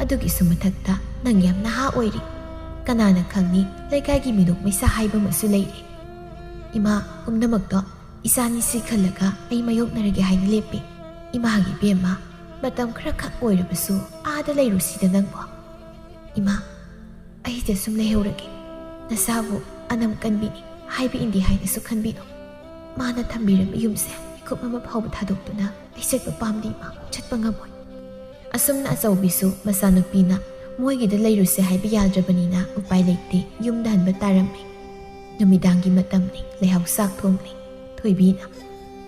ꯑꯗꯨꯒꯤꯁꯨ ꯃꯊꯛꯇ ꯅꯪ ꯌꯥꯝ ꯅꯍꯥ ꯑꯣꯏꯔꯤ ꯀꯅꯥꯅ ꯈꯪꯅꯤ ꯂꯩꯀꯥꯏꯒꯤ ꯃꯤꯅꯣꯛ ꯃꯩꯁꯥ ꯍꯥꯏꯕ ꯑꯃꯁꯨ ꯂꯩꯔꯤ ꯏꯃꯥ ꯄꯨꯝꯅꯃꯛꯇꯣ ꯏꯆꯥꯅꯤꯁꯤ ꯈꯜꯂꯒ ꯑꯩ ꯃꯥꯌꯣꯛꯅꯔꯒꯦ ꯍꯥꯏꯅ ꯂꯦꯞꯄꯤ ꯏꯃꯥꯒꯤ ꯏꯕꯦꯝꯃ ꯃꯇꯝ ꯈꯔꯈꯛ ꯑꯣꯏꯔꯕꯁꯨ ꯑꯥꯗ ꯂꯩꯔꯨꯁꯤꯗ ꯅꯪꯕꯣ ꯏꯃꯥ ꯑꯩꯗ ꯁꯨꯝ ꯂꯩꯍꯧꯔꯒꯦ ꯅꯁꯥꯕꯨ ꯑꯅꯝ ꯀꯟꯕꯤꯅꯤ ꯍꯥꯏꯕ ꯏꯟꯗꯤ ꯍꯥꯏꯅꯁꯨ ꯈꯟꯕꯤꯅꯨ ꯃꯥꯅ ꯊꯝꯕꯤꯔꯝꯕ ꯌꯨꯝꯁꯦ ꯃꯤꯀꯨꯞ ꯑꯃ ꯐꯥꯎꯕ ꯊꯥꯗꯣꯛꯇꯨꯅ ꯑꯩ ꯆꯠꯄ ꯄꯥꯝꯗꯦ ꯏꯃꯥ ꯆꯠꯄ ꯉꯝꯃꯣꯏ ꯑꯁꯨꯝꯅ ꯑꯆꯧꯕꯤꯁꯨ ꯃꯆꯥꯅꯨꯄꯤꯅ ꯃꯣꯏꯒꯤꯗ ꯂꯩꯔꯨꯁꯦ ꯍꯥꯏꯕ ꯌꯥꯗ꯭ꯔꯕꯅꯤꯅ ꯎꯄꯥꯏ ꯂꯩꯇꯦ ꯌꯨꯝꯗ ꯍꯟꯕ ꯇꯥꯔꯝꯃꯤ ꯅꯨꯃꯤꯗꯥꯡꯒꯤ ꯃꯇꯝꯅꯤ ꯂꯩꯍꯥꯎ ꯆꯥꯛ ꯊꯣꯡꯂꯤ ꯊꯣꯏꯕꯤꯅ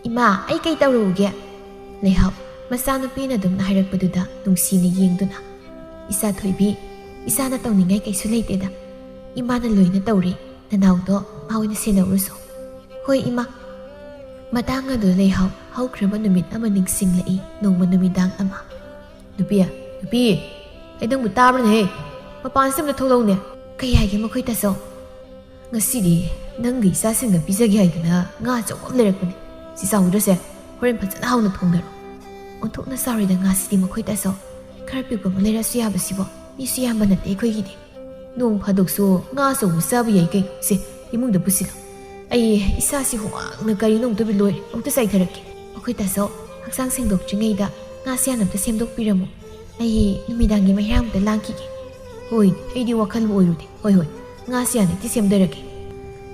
ꯏꯃꯥ ꯑꯩ ꯀꯩ ꯇꯧꯔꯨꯒꯦ ꯂꯩꯍꯥꯎ ꯃꯆꯥꯅꯨꯄꯤꯅ ꯑꯗꯨꯝꯅ ꯍꯥꯏꯔꯛꯄꯗꯨꯗ ꯅꯨꯡꯁꯤꯅ ꯌꯦꯡꯗꯨꯅ ꯏꯆꯥ ꯊꯣꯏꯕꯤ ꯏꯆꯥꯅ ꯇꯧꯅꯤꯡꯉꯥꯏ ꯀꯩꯁꯨ ꯂꯩꯇꯦꯗ ꯏꯃꯥꯅ ꯂꯣꯏꯅ ꯇꯧꯔꯤ ꯅꯅꯥꯎꯗꯣ ꯃꯥ ꯑꯣꯏꯅ ꯁꯦꯟꯅꯧꯔꯨꯁꯨ ꯍꯣꯏ ꯏꯃꯥ ꯃꯇꯥꯡ ꯑꯗꯨ ꯂꯩꯍꯥꯎ ꯍꯧꯈ꯭ꯔꯕ ꯅꯨꯃꯤꯠ ꯑꯃ ꯅꯤꯡꯁꯤꯡꯂꯛꯏ ꯅꯣꯡꯃ ꯅꯨꯃꯤꯗꯥꯡ ꯑꯃ ꯅꯨꯄꯤ ꯑꯩ ꯅꯪꯕꯨ ꯇꯥꯕ꯭ꯔꯅꯦꯍꯦ ꯃꯄꯥꯟꯁꯤ ꯑꯃꯇ ꯊꯣꯛꯂꯛꯎꯅꯦ ꯀꯩ ꯍꯥꯏꯒꯦ ꯃꯈꯣꯏ ꯇꯥꯆꯧ ꯉꯁꯤꯗꯤ ꯅꯪꯒꯤ ꯏꯆꯥꯁꯤꯡꯅ ꯄꯤꯖꯒꯦ ꯍꯥꯏꯗꯅ ꯉꯥ ꯑꯆꯧꯕ ꯑꯃ ꯂꯩꯔꯛꯄꯅꯦ ꯁꯤ ꯆꯥꯎꯗ꯭ꯔꯁꯦ ꯍꯣꯔꯦꯟ ꯐꯖꯅ ꯍꯥꯎꯅ ꯊꯣꯡꯗꯔꯣ ꯑꯣꯟꯊꯣꯛꯅ ꯆꯥꯎꯔꯤꯗ ꯉꯥꯁꯤꯗꯤ ꯃꯈꯣꯏ ꯇꯥꯆꯧ ꯈꯔ ꯄꯤꯛꯄ ꯑꯃ ꯂꯩꯔꯁꯨ ꯌꯥꯕꯁꯤꯕꯣ ꯃꯤꯁꯨ ꯌꯥꯝꯕ ꯅꯠꯇꯦ ꯑꯩꯈꯣꯏꯒꯤꯗꯤ ꯅꯣꯡ ꯐꯥꯗꯣꯛꯁꯨ ꯉꯥ ꯑꯆꯧꯕ ꯆꯥꯕ ꯌꯥꯏ ꯀꯩꯅꯣ ꯁꯤ ꯏꯃꯨꯡꯗ ꯄꯨꯁꯤꯜꯂꯣ ꯑꯩ ꯏꯁꯥꯁꯤ ꯍꯨꯃꯥꯡꯅ ꯀꯔꯤꯅꯣ ꯑꯃꯨꯛꯇꯕꯤ ꯂꯣꯏꯔꯦ ꯑꯃꯨꯛꯇ ꯆꯥꯏꯊꯔꯛꯀꯦ ꯑꯩꯈꯣꯏ ꯇꯥꯆꯧ ꯍꯛꯆꯥꯡ ꯁꯦꯡꯗꯣꯛꯇ꯭ꯔꯤꯉꯩꯗ ꯉꯥꯁꯤ ꯍꯥꯟꯅ ꯑꯝꯇ ꯁꯦꯝꯗꯣꯛꯄꯤꯔꯝꯃꯨ ꯑꯩ ꯅꯨꯃꯤꯗꯥꯡꯒꯤ ꯃꯩꯔꯥ ꯑꯃꯇ ꯂꯥꯡꯈꯤꯒꯦ ꯍꯣꯏ ꯑꯩꯗꯤ ꯋꯥꯈꯜꯕꯨ ꯑꯣꯏꯔꯨꯗꯦ ꯍꯣꯏ ꯉꯥꯁꯤ ꯍꯥꯟꯅ ꯍꯦꯛꯇ ꯁꯦꯝꯗꯔꯒꯦ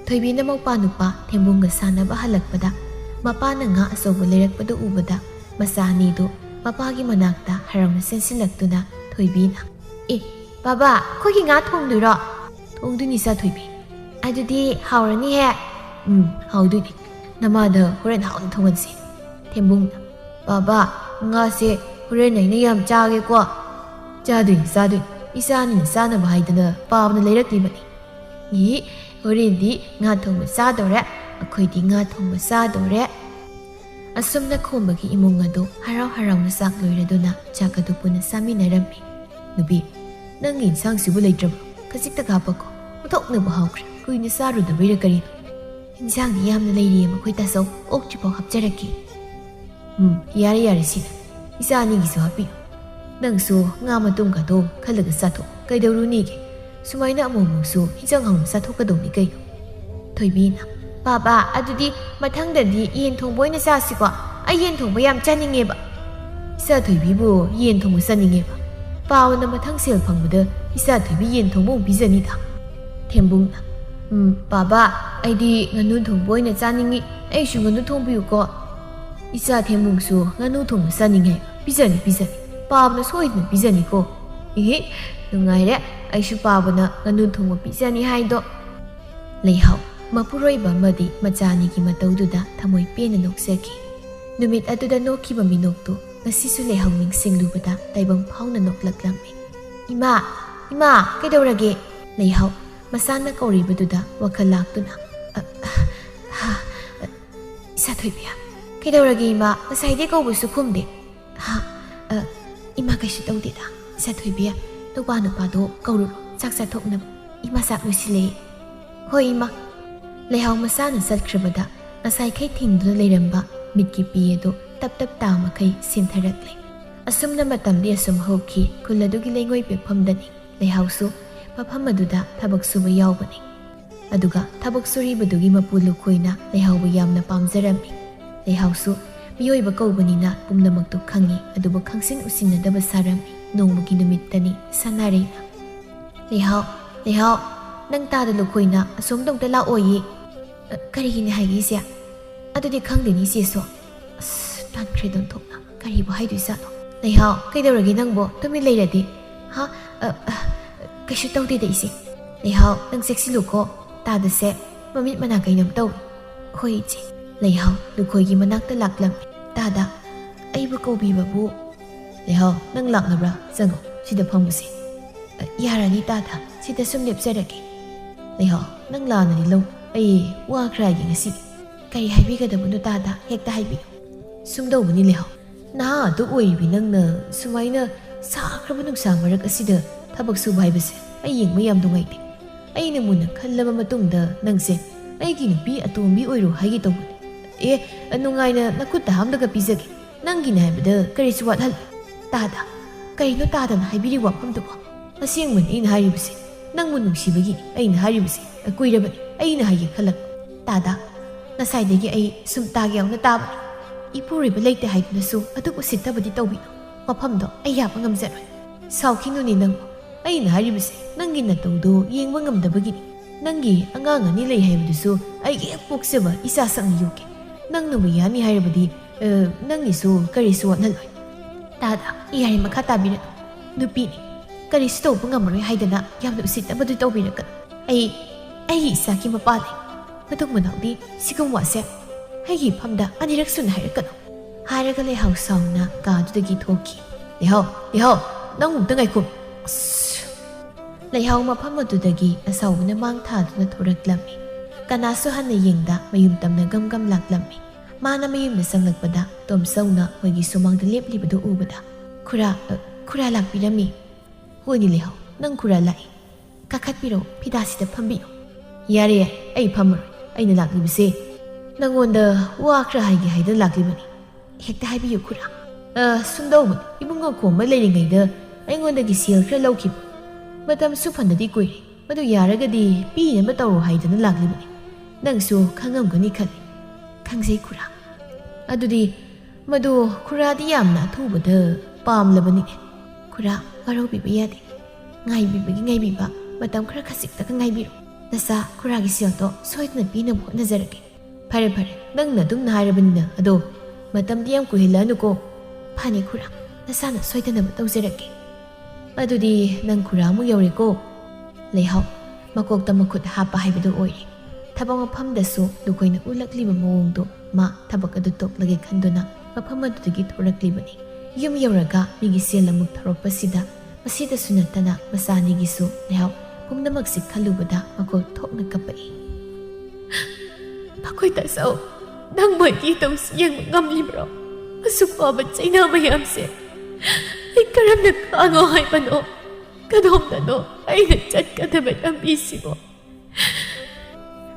ꯊꯣꯏꯕꯤꯅ ꯃꯧꯄꯥ ꯅꯨꯄꯥ ꯊꯦꯝꯕꯨꯡꯒ ꯁꯥꯟꯅꯕ ꯍꯜꯂꯛꯄꯗ ꯃꯄꯥꯅ ꯉꯥ ꯑꯆꯧꯕ ꯂꯩꯔꯛꯄꯗꯨ ꯎꯕꯗ ꯃꯆꯥ ꯑꯅꯤꯗꯨ ꯃꯄꯥꯒꯤ ꯃꯅꯥꯛꯇ ꯍꯔꯥꯎꯅ ꯆꯦꯟꯁꯤꯜꯂꯛꯇꯨꯅ ꯊꯣꯏꯕꯤꯅ ꯕꯥꯕꯥ ꯑꯩꯈꯣꯏꯒꯤ ꯉꯥ ꯊꯣꯡꯗꯣꯏꯔꯣ ꯊꯣꯡꯗꯣꯏꯅꯤ ꯏꯆꯥ ꯊꯣꯏꯕꯤ ꯑꯗꯨꯗꯤ ꯍꯥꯎꯔꯅꯤꯍꯦ ꯍꯥꯎꯗꯣꯏꯅꯤ ꯅꯃꯥꯗ ꯍꯣꯔꯦꯟ ꯍꯥꯎꯅ ꯊꯣꯡꯍꯟꯁꯤ ꯊꯦꯝꯕꯨꯡꯅ ꯕꯥꯕꯥ ꯉꯥꯁꯦ ꯍꯣꯔꯦꯟ ꯑꯩꯅ ꯌꯥꯝ ꯆꯥꯒꯦꯀꯣ ꯆꯥꯗꯣꯏꯅꯤ ꯏꯆꯥꯅꯤꯅ ꯆꯥꯅꯕ ꯍꯥꯏꯗꯅ ꯄꯥꯕꯅ ꯂꯩꯔꯛꯂꯤꯕꯅꯤ ꯍꯣꯔꯦꯟꯗꯤ ꯉꯥ ꯊꯣꯡꯕ ꯆꯥꯗꯣꯔꯦ ꯑꯩꯈꯣꯏꯗꯤ ꯉꯥ ꯊꯣꯡꯕ ꯆꯥꯗꯣꯔꯦ ꯑꯁꯨꯝꯅ ꯈꯣꯝꯕꯒꯤ ꯏꯃꯨꯡ ꯑꯗꯨ ꯍꯔꯥꯎ ꯍꯔꯥꯎꯅ ꯆꯥꯛ ꯂꯣꯏꯔꯗꯨꯅ ꯆꯥꯛ ꯑꯗꯨ ꯄꯨꯟꯅ ꯆꯥꯃꯤꯟꯅꯔꯝꯃꯤ ꯅꯨꯄꯤ ꯅꯪꯒꯤ ꯏꯟꯁꯥꯡꯁꯤꯕꯨ ꯂꯩꯇ꯭ꯔꯕꯣ ꯈꯖꯤꯛꯇ ꯍꯥꯞꯄꯀꯣ ꯑꯣꯟꯊꯣꯛꯅꯕꯨ ꯍꯥꯎꯈ꯭ꯔꯦ ꯀꯨꯏꯅ ꯆꯥꯔꯨꯗꯕꯩꯔ ꯀꯔꯤꯅꯣ ꯏꯟꯁꯥꯡꯗꯤ ꯌꯥꯝꯅ ꯂꯩꯔꯤꯌꯦ ꯃꯈꯣꯏ ꯇꯥꯆꯧ ꯑꯣꯛꯇ꯭ꯔꯤꯐꯥꯎ ꯍꯥꯞꯆꯔꯛꯀꯦ ꯌꯥꯔꯦ ꯁꯤꯗ ꯏꯆꯥ ꯑꯅꯤꯒꯤꯁꯨ ꯍꯥꯞꯄꯤꯌꯨ ꯅꯪꯁꯨ ꯉꯥ ꯃꯇꯨꯡꯒꯗꯣ ꯈꯜꯂꯒ ꯆꯥꯊꯣꯛ ꯀꯩꯗꯧꯔꯨꯅꯤꯒꯦ ꯁꯨꯃꯥꯏꯅ ꯑꯃꯨꯛꯁꯨ ꯏꯟꯖꯥꯡ ꯍꯥꯎꯅ ꯆꯥꯊꯣꯛꯀꯗꯧꯅꯤ ꯀꯩꯅꯣ ꯊꯣꯏꯕꯤꯅ ꯕꯥꯕꯥ ꯑꯗꯨꯗꯤ ꯃꯊꯪꯗꯗꯤ ꯌꯦꯟ ꯊꯣꯡꯕ ꯑꯣꯏꯅ ꯆꯥꯁꯤꯀꯣ ꯑꯩ ꯌꯦꯟ ꯊꯣꯡꯕ ꯌꯥꯝ ꯆꯥꯅꯤꯡꯉꯦꯕ ꯏꯆꯥ ꯊꯣꯏꯕꯤꯕꯨ ꯌꯦꯟ ꯊꯣꯡꯕ ꯆꯥꯅꯤꯡꯉꯦꯕ ꯄꯥꯎꯅ ꯃꯊꯪ ꯁꯦꯜ ꯐꯪꯕꯗ ꯏꯆꯥ ꯊꯣꯏꯕꯤ ꯌꯦꯟ ꯊꯣꯡꯕ ꯑꯃꯨꯛ ꯄꯤꯖꯅꯤꯗ ꯊꯦꯝꯕꯨꯡꯅ ꯕꯥꯕꯥ ꯑꯩꯗꯤ ꯉꯥꯅꯨ ꯊꯣꯡꯕ ꯑꯣꯏꯅ ꯆꯥꯅꯤꯡꯉꯤ ꯑꯩꯁꯨ ꯉꯥꯅꯨ ꯊꯣꯡꯕꯤꯌꯨꯀꯣ ꯏꯆꯥ ꯊꯦꯝꯕꯨꯡꯁꯨ ꯉꯥꯅꯨ ꯊꯣꯡꯕ ꯆꯥꯅꯤꯡꯉꯦ ꯄꯤꯖꯅꯤ ꯄꯥꯕꯅ ꯁꯣꯏꯗꯅ ꯄꯤꯖꯅꯤꯀꯣ ꯅꯨꯡꯉꯥꯏꯔꯦ ꯑꯩꯁꯨ ꯄꯥꯕꯅ ꯉꯥꯅꯨ ꯊꯣꯡꯕ ꯄꯤꯖꯅꯤ ꯍꯥꯏꯗꯣ ꯂꯩꯍꯥꯎ ꯃꯄꯨꯔꯣꯏꯕ ꯑꯃꯗꯤ ꯃꯆꯥ ꯑꯅꯤꯒꯤ ꯃꯇꯧꯗꯨꯗ ꯊꯃꯣꯏ ꯄꯦꯟꯅ ꯅꯣꯛꯆꯈꯤ ꯅꯨꯃꯤꯠ ꯑꯗꯨꯗ ꯅꯣꯛꯈꯤꯕ ꯃꯤꯅꯣꯛꯇꯨ ꯉꯁꯤꯁꯨ ꯂꯩꯍꯥꯎ ꯅꯤꯡꯁꯤꯡꯂꯨꯕꯗ ꯇꯥꯏꯕꯪ ꯐꯥꯎꯅ ꯅꯣꯛꯂꯛꯂꯝꯃꯤ ꯏꯃꯥ ꯀꯩꯗꯧꯔꯒꯦ ꯂꯩꯍꯥꯎ ꯃꯁꯥꯅ ꯀꯧꯔꯤꯕꯗꯨꯗ ꯋꯥꯈꯜ ꯂꯥꯛꯇꯨꯅ ꯏꯆꯥ ꯊꯣꯏꯕꯤ ꯀꯩꯗꯧꯔꯒꯦ ꯏꯃꯥ ꯉꯁꯥꯏꯗꯤ ꯀꯧꯕꯁꯨ ꯈꯨꯝꯗꯦ ꯏꯃꯥ ꯀꯩꯁꯨ ꯇꯧꯗꯦꯗ ꯏꯆꯥ ꯊꯣꯏꯕꯤ ꯅꯨꯄꯥꯗꯣ ꯀꯧꯔꯨꯔꯣ ꯆꯥꯛ ꯆꯥꯊꯣꯛꯅꯕ ꯏꯃꯥ ꯆꯥꯛ ꯂꯣꯏꯁꯤꯜꯂꯦ ꯍꯣꯏ ꯏꯃꯥ ꯂꯩꯍꯥꯎ ꯃꯁꯥꯅ ꯆꯠꯈ꯭ꯔꯕꯗ ꯉꯁꯥꯏꯈꯩ ꯊꯤꯡꯗꯨꯅ ꯂꯩꯔꯝꯕ ꯃꯤꯠꯀꯤ ꯄꯤ ꯑꯗꯨ ꯇꯞ ꯇꯥ ꯃꯈꯩ ꯁꯤꯟꯊꯔꯛꯂꯦ ꯑꯁꯨꯝꯅ ꯃꯇꯝꯗꯤ ꯑꯁꯨꯝ ꯍꯧꯈꯤ ꯈꯨꯜ ꯑꯗꯨꯒꯤ ꯂꯩꯉꯣꯏ ꯄꯦꯛꯐꯝꯗꯅꯤ ꯂꯩꯍꯥꯎꯁꯨ ꯃꯐꯝ ꯑꯗꯨꯗ ꯊꯕꯛ ꯁꯨꯕ ꯌꯥꯎꯕꯅꯤ ꯑꯗꯨꯒ ꯊꯕꯛ ꯁꯨꯔꯤꯕꯗꯨꯒꯤ ꯃꯄꯨ ꯂꯨꯈꯣꯏꯅ ꯂꯩꯍꯥꯎꯕꯨ ꯌꯥꯝꯅ ꯄꯥꯝꯖꯔꯝꯃꯤ ꯂꯩꯍꯥꯎꯁꯨ ꯃꯤꯑꯣꯏꯕ ꯀꯧꯕꯅꯤꯅ ꯄꯨꯝꯅꯃꯛꯇꯨ ꯈꯪꯉꯤ ꯑꯗꯨꯕꯨ ꯈꯪꯁꯤꯟ ꯎꯁꯤꯟꯅꯗꯕ ꯁꯥꯔꯝꯃꯤ ꯅꯣꯡꯃꯒꯤ ꯅꯨꯃꯤꯠꯇꯅꯤ ꯁꯥꯟꯅꯔꯩꯅ ꯂꯩꯍꯥꯎ ꯅꯪ ꯇꯥꯗ ꯂꯨꯈꯣꯏꯅ ꯑꯁꯣꯝꯗ ꯑꯝꯇ ꯂꯥꯛꯑꯣꯌꯦ ꯀꯔꯤꯒꯤꯅꯤ ꯍꯥꯏꯒꯦ ꯑꯗꯨꯗꯤ ꯈꯪꯗꯦꯅꯤ ꯏꯆꯦꯁꯨ ꯇꯥꯟꯈ꯭ꯔꯦ ꯗꯣꯟꯊꯣꯛꯅ ꯀꯔꯤꯕꯨ ꯍꯥꯏꯗꯣꯏꯖꯥꯠꯅꯣ ꯂꯩꯍꯥꯎ ꯀꯩꯗꯧꯔꯒꯦ ꯅꯪꯕꯣ ꯇꯨꯃꯤꯟ ꯂꯩꯔꯗꯤ ꯀꯩꯁꯨ ꯇꯧꯗꯦꯗ ꯏꯆꯦ ꯂꯩꯍꯥꯎ ꯅꯪ ꯆꯦꯛꯁꯤꯜꯂꯨꯀꯣ ꯇꯥꯗꯁꯦ ꯃꯃꯤꯠ ꯃꯅꯥ ꯀꯩꯅꯣꯝ ꯇꯧꯏ ꯍꯣꯏ ꯏꯆꯦ ꯂꯩꯍꯥꯎ ꯂꯨꯈꯣꯏꯒꯤ ꯃꯅꯥꯛꯇ ꯂꯥꯛꯂꯝꯃꯤ ꯇꯥꯗ ꯑꯩꯕꯨ ꯀꯧꯕꯤꯕꯕꯨ Leihau, nang laknabra, zango, sida phambusi. Yarani tata, sida sum lepjarage. Leihau, nang lanani lo, ai wa khra gi ngasi. Kari haibigadabunu tata, hekta haibi. Sumdawbani Leihau. Na adu oiribi nangna sumaina sakraba nungsa marak asida thabak suba haibase. Ai yengma yam dungaite. Aina muna khallaba matungda nangse aigi nupi atombi oiro haigi tawbani. Nungaina nakutta hamdaga pizage. Nangi na haibada karisu wathal. Tada, karino tada na haibiri waphamduba. Asiyangman aina haribase. Nangmu nungsibagi aina haribase. Kuirabani aina haigi khalak. Tada, nasaidagi ai sumtagi yauna tabani. Ipuriba leite haidnasu atuku sittabadi tawbino. Waphamdo ai yapa ngamjaroi. Saukhinuni nangmu. Aina haribase nangi natawdo yengba ngamdabagini. Nangi angang ani lei haibadusu aigi hek pokseba isa sangni yuke. Nangnabu yani haribadi nangisu karisu watnaloi. Tada, iyari makha tabiranu. Nupini, karisu tawba ngamaroi haidana yamna usittabadu tawbirakan. Aigi isaki mapalai. Matung manaudi sigam wase. Aigi phamda anirak suna hairakano. Hairaga Leihau sauna kadudagi thoki. Leihau, nang mumta ngaikum. Leihau mafam adudagi asawna mang thaduna thoraklami. Kanasu hanna yengda mayum tamna gam laklammi. Mana mayumna sanglakpada tomsauna moigi sumangda leplibadu ubada. Kura lakpirami. Hoini Leihau, nang kura lai. Kakhatpiro pidasida phambiyo. Yare, ai phammaroi. Aina laklibase. Nangonda wakra haigi haida laklibani. Hekta haibiyo kura. Sumdawman, ibunga koma leiringaida aingondagi sel khra lawkhib. Matam suphanadi kuiri. Madu yaragadi pinaba tawro haidana laklibani. Nangsu khangamgani khali. Khangjai kura. Adudi madu kuradi yamna thubada pamlabani. Kura waraubiba yade. Ngaibiba matam khra khasikta ka ngaibiro. Nasa kuragi selto soidna pina hotnajarage. Phare nangna dumna hairabanina ado matam diyam kuhilanu ko. Phani kura nasana soidana tawjarage. Adudi nang kura mu yaure ko. Leihau makokta makhut hapa haibadu oiri. Thabang mafamdasu lukoina ulakliba mawongdo ma thabak adu toklage khanduna mafam adudagi thoraklibani. Yum yauraga migi sel amuk tharokpasida masida sunatana masanigisu Leihau pumnamakse khalubada makok thokna kapai. Pakoi tasau nang moigi tawsi yang ngamlibro. Asukwa chaina mayamse. Ay karamna kango haibano. Kadomdano aina chatkadaba lambisibo.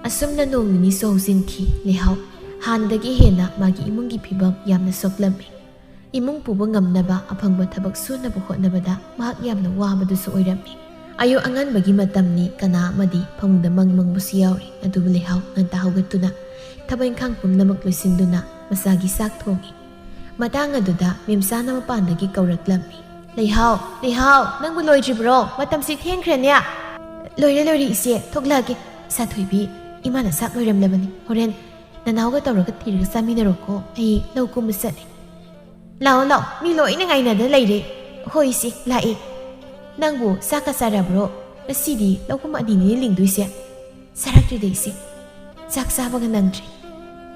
Asumna nongni sohsinki Leihau handagi hena magi imungi phibam yamna soklami. Imung puba ngamnaba aphangba thabak sunaba hotnabada mahak yamna wabadusu oirami. Ayo anganbagi matamni kana amadi phangda mangmangbusi yauri adubu Leihau nganta haugatuna thabang khang pumnamak loisinduna masagi sak thongi. Matang aduda mimsana mapandagi kauraklammi. Leihau, nangbu loidribro matamsi thengkhranya. Loire ise thoklage sathoibi imana sak loiramlabani. Horen nanauga tawraga thiraga saminaroko ai laukum sane. Lao mi loina ngainada leire. Hoi isi lai. Nangbu saka sarabro asidi laukum adini lingduise. Saraktri ise. Sak sabaga nangtri.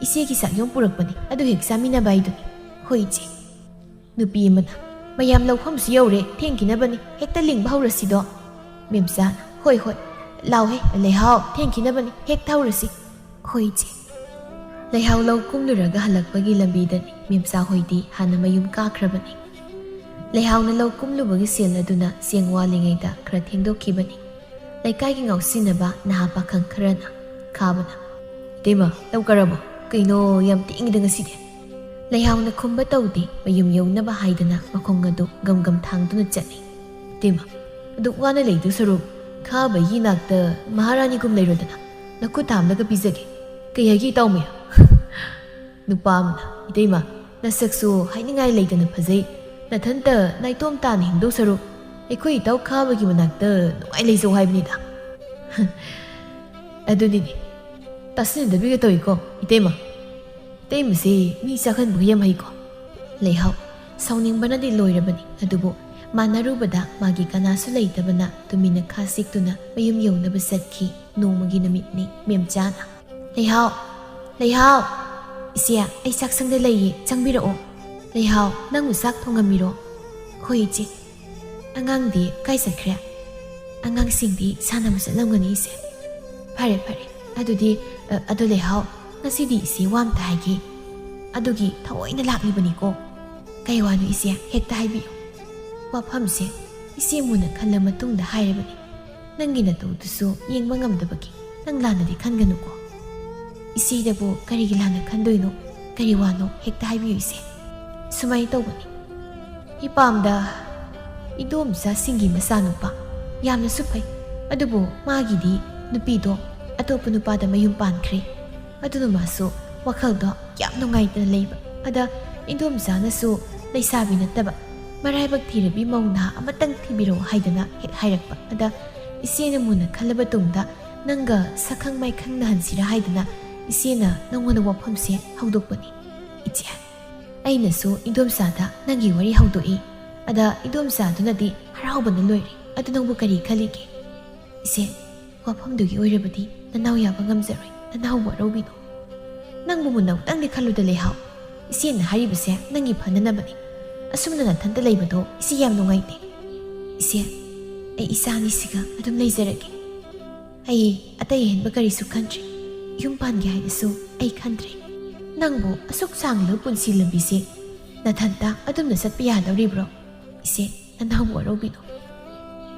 Ise ki sak yong purakpani adu hek saminaba iduni. Hoichi. Nupi amana mayam lauhamsu yaure thengkinabani hekta lingba haurasido. Memsa hoi lau he Leihau thengkinabani hek thaurasi. Hoichi. Leihau lau kumluraga halakpagi lambidani memsa hoidi hana mayum kakhrabani. Leihau na lau kumlubagi sel aduna siangwa lingaida khra thengdokhibani. Laikai ngausinaba nahapa khang kharana khabana. Dema lau karabo kaino yam tingida ngaside. Leihau na khumba tawdi mayum yawnaba haidana makhong adu gam thangduna chani. Dema adu wana leidu sarup khaba yinakta maharani gum leirodana nakku thamlaga pizage. Kayagi tawme. Nupamna idema nasaksu hainingai leidana phajai. Nathanta naitom tan hingdo sarup aikoi taw khabagi manakta nuai leijau haibnida. Adunini tasne dabiga tawiko idema. Temse mi sakhan buyam haiko. Leihau sauningbana di loirabani adubu manarubada magi kanasu leitabana tumina khasiktuna mayum yawnaba satki nongmagi namitni memchana. Leihau isia ai saksangda leiye changbirao. Leihau nang usak thongamiro. ꯍꯣꯏ ꯏꯆꯦ, ꯑꯉꯥꯡꯗꯤ ꯀꯥꯏ ꯆꯠꯈ꯭ꯔꯦ? ꯑꯉꯥꯡꯁꯤꯡꯗꯤ ꯁꯥꯟꯅꯕ ꯆꯠꯂꯝꯒꯅꯤ ꯏꯆꯦ꯫ ꯐꯔꯦ ꯐꯔꯦ, ꯑꯗꯨꯗꯤ ꯑꯗꯨ ꯂꯩꯍꯥꯎ, ꯉꯁꯤꯗꯤ ꯏꯆꯦ ꯋꯥ ꯑꯝꯇ ꯍꯥꯏꯒꯦ꯫ ꯑꯗꯨꯒꯤ ꯊꯑꯣꯏꯅ ꯂꯥꯛꯂꯤꯕꯅꯤꯀꯣ꯫ ꯀꯩ ꯋꯥꯅꯣ ꯏꯆꯦ, ꯍꯦꯛꯇ ꯍꯥꯏꯕꯤꯌꯨ꯫ ꯋꯥꯐꯝꯁꯦ ꯏꯆꯦ ꯃꯨꯟꯅ ꯈꯜꯂ ꯃꯇꯨꯡꯗ ꯍꯥꯏꯔꯕꯅꯤ꯫ ꯅꯪꯒꯤ ꯅꯇꯧꯗꯨꯁꯨ ꯌꯦꯡꯕ ꯉꯝꯗꯕꯒꯤ ꯅꯪ ꯂꯥꯟꯅꯗꯤ ꯈꯟꯒꯅꯨꯀꯣ꯫ ꯏꯆꯦꯗꯕꯨ ꯀꯔꯤꯒꯤ ꯂꯥꯟꯅ ꯈꯟꯗꯣꯏꯅꯣ? ꯀꯔꯤ ꯋꯥꯅꯣ ꯍꯦꯛꯇ ꯍꯥꯏꯕꯤꯌꯨ ꯏꯆꯦ꯫ ꯁꯨꯃꯥꯏꯅ ꯇꯧꯕꯅꯤ, ꯏꯄꯥꯝꯗ ꯏꯗꯣꯝꯆꯥꯁꯤꯡꯒꯤ ꯃꯆꯥꯅꯨꯄꯥ ꯌꯥꯝꯅꯁꯨ ꯐꯩ, ꯑꯗꯨꯕꯨ ꯃꯥꯒꯤꯗꯤ ꯅꯨꯄꯤꯗꯣ ꯑꯇꯣꯞꯄ ꯅꯨꯄꯥꯗ ꯃꯌꯨꯝ ꯄꯥꯟꯈ꯭ꯔꯦ꯫ ꯑꯗꯨꯅ ꯃꯥꯁꯨ ꯋꯥꯈꯜꯗꯣ ꯌꯥꯝ ꯅꯨꯡꯉꯥꯏꯇꯅ ꯂꯩꯕ꯫ ꯑꯗ ꯏꯗꯣꯝꯆꯥꯅꯁꯨ ꯂꯩꯁꯥꯕꯤ ꯅꯠꯇꯕ ꯃꯔꯥꯏꯕꯛ ꯊꯤꯔꯕꯤ ꯃꯧ ꯅꯍꯥ ꯑꯃꯇꯪ ꯊꯤꯕꯤꯔꯛꯑꯣ ꯍꯥꯏꯗꯅ ꯍꯦꯛ ꯍꯥꯏꯔꯛꯄ꯫ ꯑꯗ ꯏꯆꯦꯅ ꯃꯨꯟꯅ ꯈꯜꯂꯕ ꯇꯨꯡꯗ ꯅꯪꯒ ꯁꯛꯈꯪ ꯃꯥꯏꯈꯪꯅꯍꯟꯁꯤꯔꯥ ꯍꯥꯏꯗꯅ ꯏꯆꯦꯅ ꯅꯪꯉꯣꯟꯗ ꯋꯥꯐꯝꯁꯦ ꯍꯧꯗꯣꯛꯄꯅꯤ꯫ ꯏꯆꯦ, ꯑꯩꯅꯁꯨ ꯏꯗꯣꯝꯆꯥꯗ ꯅꯪꯒꯤ ꯋꯥꯔꯤ ꯍꯧꯗꯣꯛꯏ꯫ ꯑꯗ ꯏꯗꯣꯝꯆꯥꯗꯨꯅꯗꯤ ꯍꯔꯥꯎꯕꯅ ꯂꯣꯏꯔꯦ꯫ ꯑꯗꯨ ꯅꯪꯕꯨ ꯀꯔꯤ ꯈꯜꯂꯤꯒꯦ? ꯏꯆꯦ, ꯋꯥꯐꯝꯗꯨꯒꯤ ꯑꯣꯏꯔꯕꯗꯤ ꯅꯅꯥꯎ ꯌꯥꯕ ꯉꯝꯖꯔꯣꯏ, ꯅꯅꯥꯎꯕꯨ ꯋꯥꯔꯧꯕꯤꯅꯣ꯫ ꯅꯪꯕꯨ ꯃꯨꯟꯅ ꯑꯃꯨꯛꯇꯪꯗꯤ ꯈꯜꯂꯨꯗ ꯂꯩꯍꯥꯎ, ꯏꯆꯦꯅ ꯍꯥꯏꯔꯤꯕꯁꯦ ꯅꯪꯒꯤ ꯐꯅꯅꯕꯅꯤ꯫ ꯑꯁꯨꯝꯅ ꯅꯊꯟꯇ ꯂꯩꯕꯗꯣ ꯏꯆꯦ ꯌꯥꯝ ꯅꯨꯡꯉꯥꯏꯇꯦ꯫ ꯏꯆꯦ, ꯑꯩ ꯏꯆꯥꯅꯤꯁꯤꯒ ꯑꯗꯨꯝ ꯂꯩꯖꯔꯒꯦ꯫ ꯑꯩ ꯑꯇꯩ ꯑꯍꯦꯟꯕ ꯀꯔꯤꯁꯨ ꯈꯟꯗ꯭ꯔꯤ, ꯌꯨꯝ ꯄꯥꯟꯒꯦ ꯍꯥꯏꯅꯁꯨ ꯑꯩ ꯈꯟꯗ꯭ꯔꯤ꯫ ꯅꯪꯕꯨ ꯑꯁꯨꯛ ꯁꯥꯡꯂꯕ ꯄꯨꯟꯁꯤ ꯂꯝꯕꯤꯁꯦ ꯅꯊꯟꯇ ꯑꯗꯨꯝꯅ ꯆꯠꯄ ꯌꯥꯗꯧꯔꯤꯕ꯭ꯔꯣ? ꯏꯆꯦ, ꯅꯅꯥꯎꯕꯨ ꯋꯥꯔꯧꯕꯤꯅꯣ꯫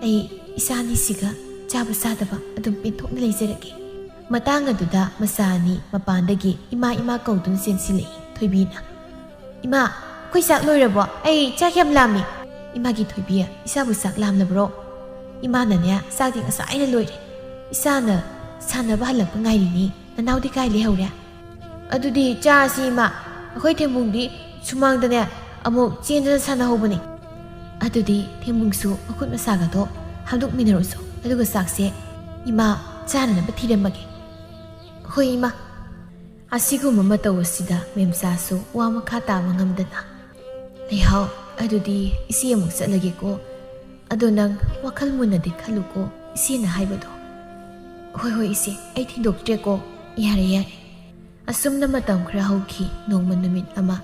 ꯑꯩ ꯏꯆꯥꯅꯤꯁꯤꯒ ꯆꯥꯕ ꯆꯥꯗꯕ ꯑꯗꯨꯝ ꯄꯦꯟꯊꯣꯛꯅ ꯂꯩꯖꯔꯒꯦ꯫ ꯃꯇꯥꯡ ꯑꯗꯨꯗ ꯃꯆꯥ ꯑꯅꯤ ꯃꯄꯥꯟꯗꯒꯤ ꯏꯃꯥ ꯏꯃꯥ ꯀꯧꯗꯨꯅ ꯆꯦꯟꯁꯤꯜꯂꯛꯏ ꯊꯣꯏꯕꯤꯅ꯫ ꯏꯃꯥ, ꯑꯩꯈꯣꯏ ꯆꯥꯛ ꯂꯣꯏꯔꯕꯣ? ꯑꯩ ꯆꯥꯛ ꯌꯥꯝ ꯂꯥꯝꯃꯤ꯫ ꯏꯃꯥꯒꯤ ꯊꯣꯏꯕꯤ, ꯏꯆꯥꯕꯨ ꯆꯥꯛ ꯂꯥꯝꯂꯕ꯭ꯔꯣ? ꯏꯃꯥꯅꯅꯦ ꯆꯥꯛꯇꯤ ꯉꯁꯥꯏꯅ ꯂꯣꯏꯔꯦ꯫ ꯏꯆꯥꯅ ꯁꯥꯟꯅꯕ ꯍꯜꯂꯛꯄ ꯉꯥꯏꯔꯤꯅꯤ꯫ ꯅꯅꯥꯎꯗꯤ ꯀꯥꯏ ꯂꯩꯍꯧꯔꯦ? ꯑꯗꯨꯗꯤ ꯆꯥꯔꯁꯤ ꯏꯃꯥ, ꯑꯩꯈꯣꯏ ꯊꯦꯝꯕꯨꯡꯗꯤ ꯁꯨꯃꯥꯡꯗꯅꯦ ꯑꯃꯨꯛ ꯆꯦꯟꯗꯅ ꯁꯥꯟꯅꯍꯧꯕꯅꯤ꯫ ꯑꯗꯨꯗꯤ ꯊꯦꯝꯕꯨꯡꯁꯨ ꯃꯈꯨꯠ ꯃꯁꯥꯒꯗꯣ ꯍꯥꯝꯗꯣꯛꯃꯤꯟꯅꯔꯨꯆꯣ, ꯑꯗꯨꯒ ꯆꯥꯛꯁꯦ ꯏꯃꯥ ꯆꯥꯅꯅꯕ ꯊꯤꯔꯝꯃꯒꯦ꯫ ꯍꯣꯏ ꯏꯃꯥ꯫ ꯑꯁꯤꯒꯨꯝꯕ ꯃꯇꯧ ꯑꯁꯤꯗ ꯃꯦꯝꯆꯥꯁꯨ ꯋꯥ ꯃꯈꯥ ꯇꯥꯕ ꯉꯝꯗꯅ, ꯂꯩꯍꯥꯎ, ꯑꯗꯨꯗꯤ ꯏꯆꯦ ꯑꯃꯨꯛ ꯆꯠꯂꯒꯦꯀꯣ꯫ ꯑꯗꯣ ꯅꯪ ꯋꯥꯈꯜ ꯃꯨꯟꯅꯗꯤ ꯈꯜꯂꯨꯀꯣ ꯏꯆꯦꯅ ꯍꯥꯏꯕꯗꯣ꯫ ꯍꯣꯏ ꯍꯣꯏ ꯏꯆꯦ, ꯑꯩ ꯊꯤꯟꯗꯣꯛꯇ꯭ꯔꯦꯀꯣ꯫ ꯌꯥꯔꯦ ꯌꯥꯔꯦ꯫ ꯑꯁꯨꯝꯅ ꯃꯇꯝ ꯈꯔ ꯍꯧꯈꯤ꯫ ꯅꯣꯡꯃ ꯅꯨꯃꯤꯠ ꯑꯃ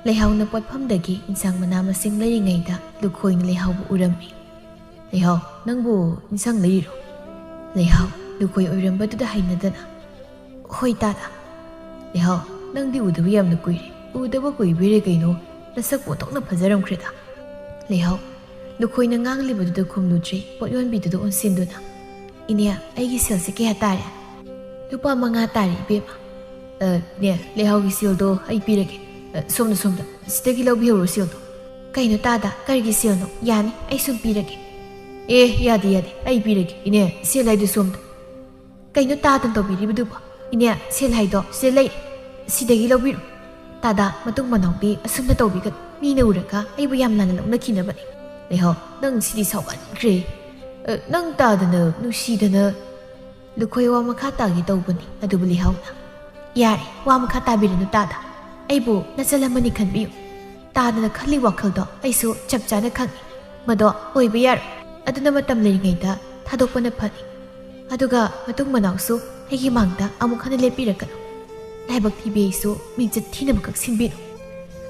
ꯂꯩꯍꯥꯎꯅ ꯄꯣꯠꯐꯝꯗꯒꯤ ꯏꯟꯁꯥꯡ ꯃꯅꯥ ꯃꯁꯤꯡ ꯂꯩꯔꯤꯉꯩꯗ ꯂꯨꯈꯣꯏꯅ ꯂꯩꯍꯥꯎꯕꯨ ꯎꯔꯝꯃꯤ꯫ ꯂꯩꯍꯥꯎ, ꯅꯪꯕꯨ ꯏꯟꯁꯥꯡ ꯂꯩꯔꯤꯔꯣ? ꯂꯩꯍꯥꯎ ꯂꯨꯈꯣꯏ ꯑꯣꯏꯔꯝꯕꯗꯨꯗ ꯍꯩꯅꯗꯅ, ꯍꯣꯏ ꯇꯥꯗ꯫ ꯂꯩꯍꯥꯎ, ꯅꯪꯗꯤ ꯎꯗꯕ ꯌꯥꯝꯅ ꯀꯨꯏꯔꯦ꯫ ꯎꯗꯕ ꯀꯨꯏꯕꯩꯔꯦ ꯀꯩꯅꯣ, ꯅꯁꯛ ꯑꯣꯟꯊꯣꯛꯅ ꯐꯖꯔꯝꯈ꯭ꯔꯦꯗ꯫ ꯂꯩꯍꯥꯎ ꯂꯨꯈꯣꯏꯅ ꯉꯥꯡꯂꯤꯕꯗꯨꯗ ꯈꯨꯝꯂꯨꯗ꯭ꯔꯤ ꯄꯣꯠ ꯌꯣꯟꯕꯤꯗꯨꯗ ꯑꯣꯟꯁꯤꯟꯗꯨꯅ, ꯏꯅꯦ, ꯑꯩꯒꯤ ꯁꯦꯜꯁꯦ ꯀꯌꯥ ꯇꯥꯔꯦ? ꯂꯨꯄꯥ 5 ꯇꯥꯔꯦ ꯏꯕꯦꯝꯃ꯫ ꯅꯦ, ꯂꯩꯍꯥꯎꯒꯤ ꯁꯦꯜꯗꯣ ꯑꯩ ꯄꯤꯔꯒꯦ꯫ ꯁꯣꯝꯗ ꯁꯤꯗꯒꯤ ꯂꯧꯕꯤꯍꯧꯔꯣ ꯁꯦꯜꯗꯣ꯫ ꯀꯩꯅꯣ ꯇꯥꯗ, ꯀꯔꯤꯒꯤ ꯁꯦꯜꯅꯣ? ꯌꯥꯅꯤ, ꯑꯩ ꯁꯨꯝ ꯄꯤꯔꯒꯦ꯫ ꯌꯥꯗꯦ ꯌꯥꯗꯦ, ꯑꯩ ꯄꯤꯔꯒꯦ ꯏꯅꯦ, ꯁꯦꯜ ꯍꯥꯏꯗꯨ ꯁꯣꯝꯗ꯫ ꯀꯩꯅꯣ ꯇꯥꯗꯅ ꯇꯧꯕꯤꯔꯤꯕꯗꯨꯕꯣ? ꯏꯅꯦ, ꯁꯦꯜ ꯍꯥꯏꯗꯣ ꯁꯤꯗ ꯂꯩ, ꯁꯤꯗꯒꯤ ꯂꯧꯕꯤꯔꯣ꯫ ꯇꯥꯗ, ꯃꯇꯨꯡ ꯃꯅꯥꯎꯗꯤ ꯑꯁꯨꯝꯅ ꯇꯧꯕꯤꯒꯅꯨ, ꯃꯤꯅ ꯎꯔꯒ ꯑꯩꯕꯨ ꯌꯥꯝ ꯂꯥꯟꯅ ꯂꯧꯅꯈꯤꯅꯕꯅꯤ꯫ ꯂꯩꯍꯥꯎ, ꯅꯪ ꯁꯤꯗꯤ ꯁꯥꯎꯒꯟꯈ꯭ꯔꯦ꯫ ꯅꯪ ꯇꯥꯗꯅ ꯅꯨꯡꯁꯤꯗꯅ꯫ ꯂꯨꯈꯣꯏ ꯋꯥ ꯃꯈꯥ ꯇꯥꯒꯦ ꯇꯧꯕꯅꯤ, ꯑꯗꯨꯕꯨ ꯂꯩꯍꯥꯎꯅ, ꯌꯥꯔꯦ, ꯋꯥ ꯃꯈꯥ ꯇꯥꯕꯤꯔꯅꯨ ꯇꯥꯗ, ꯑꯩꯕꯨ ꯅꯆꯜ ꯑꯃꯅꯤ ꯈꯟꯕꯤꯌꯨ꯫ ꯇꯥꯗꯅ ꯈꯜꯂꯤ ꯋꯥꯈꯜꯗꯣ ꯑꯩꯁꯨ ꯆꯞ ꯆꯥꯅ ꯈꯪꯏ꯫ ꯃꯗꯣ ꯑꯣꯏꯕ ꯌꯥꯔꯣꯏ꯫ ꯑꯗꯨꯅ ꯃꯇꯝ ꯂꯩꯔꯤꯉꯩꯗ ꯊꯥꯗꯣꯛꯄꯅ ꯐꯅꯤ꯫ ꯑꯗꯨꯒ ꯃꯇꯨꯡ ꯃꯅꯥꯎꯁꯨ ꯑꯩꯒꯤ ꯃꯥꯡꯗ ꯑꯃꯨꯛ ꯍꯟꯅ ꯂꯦꯞꯄꯤꯔꯛꯀꯅꯨ꯫ ꯂꯥꯏꯕꯛ ꯊꯤꯕꯤ ꯑꯩꯁꯨ ꯃꯤꯡꯆꯠ ꯊꯤꯅꯕ ꯀꯛꯁꯤꯟꯕꯤꯅꯨ꯫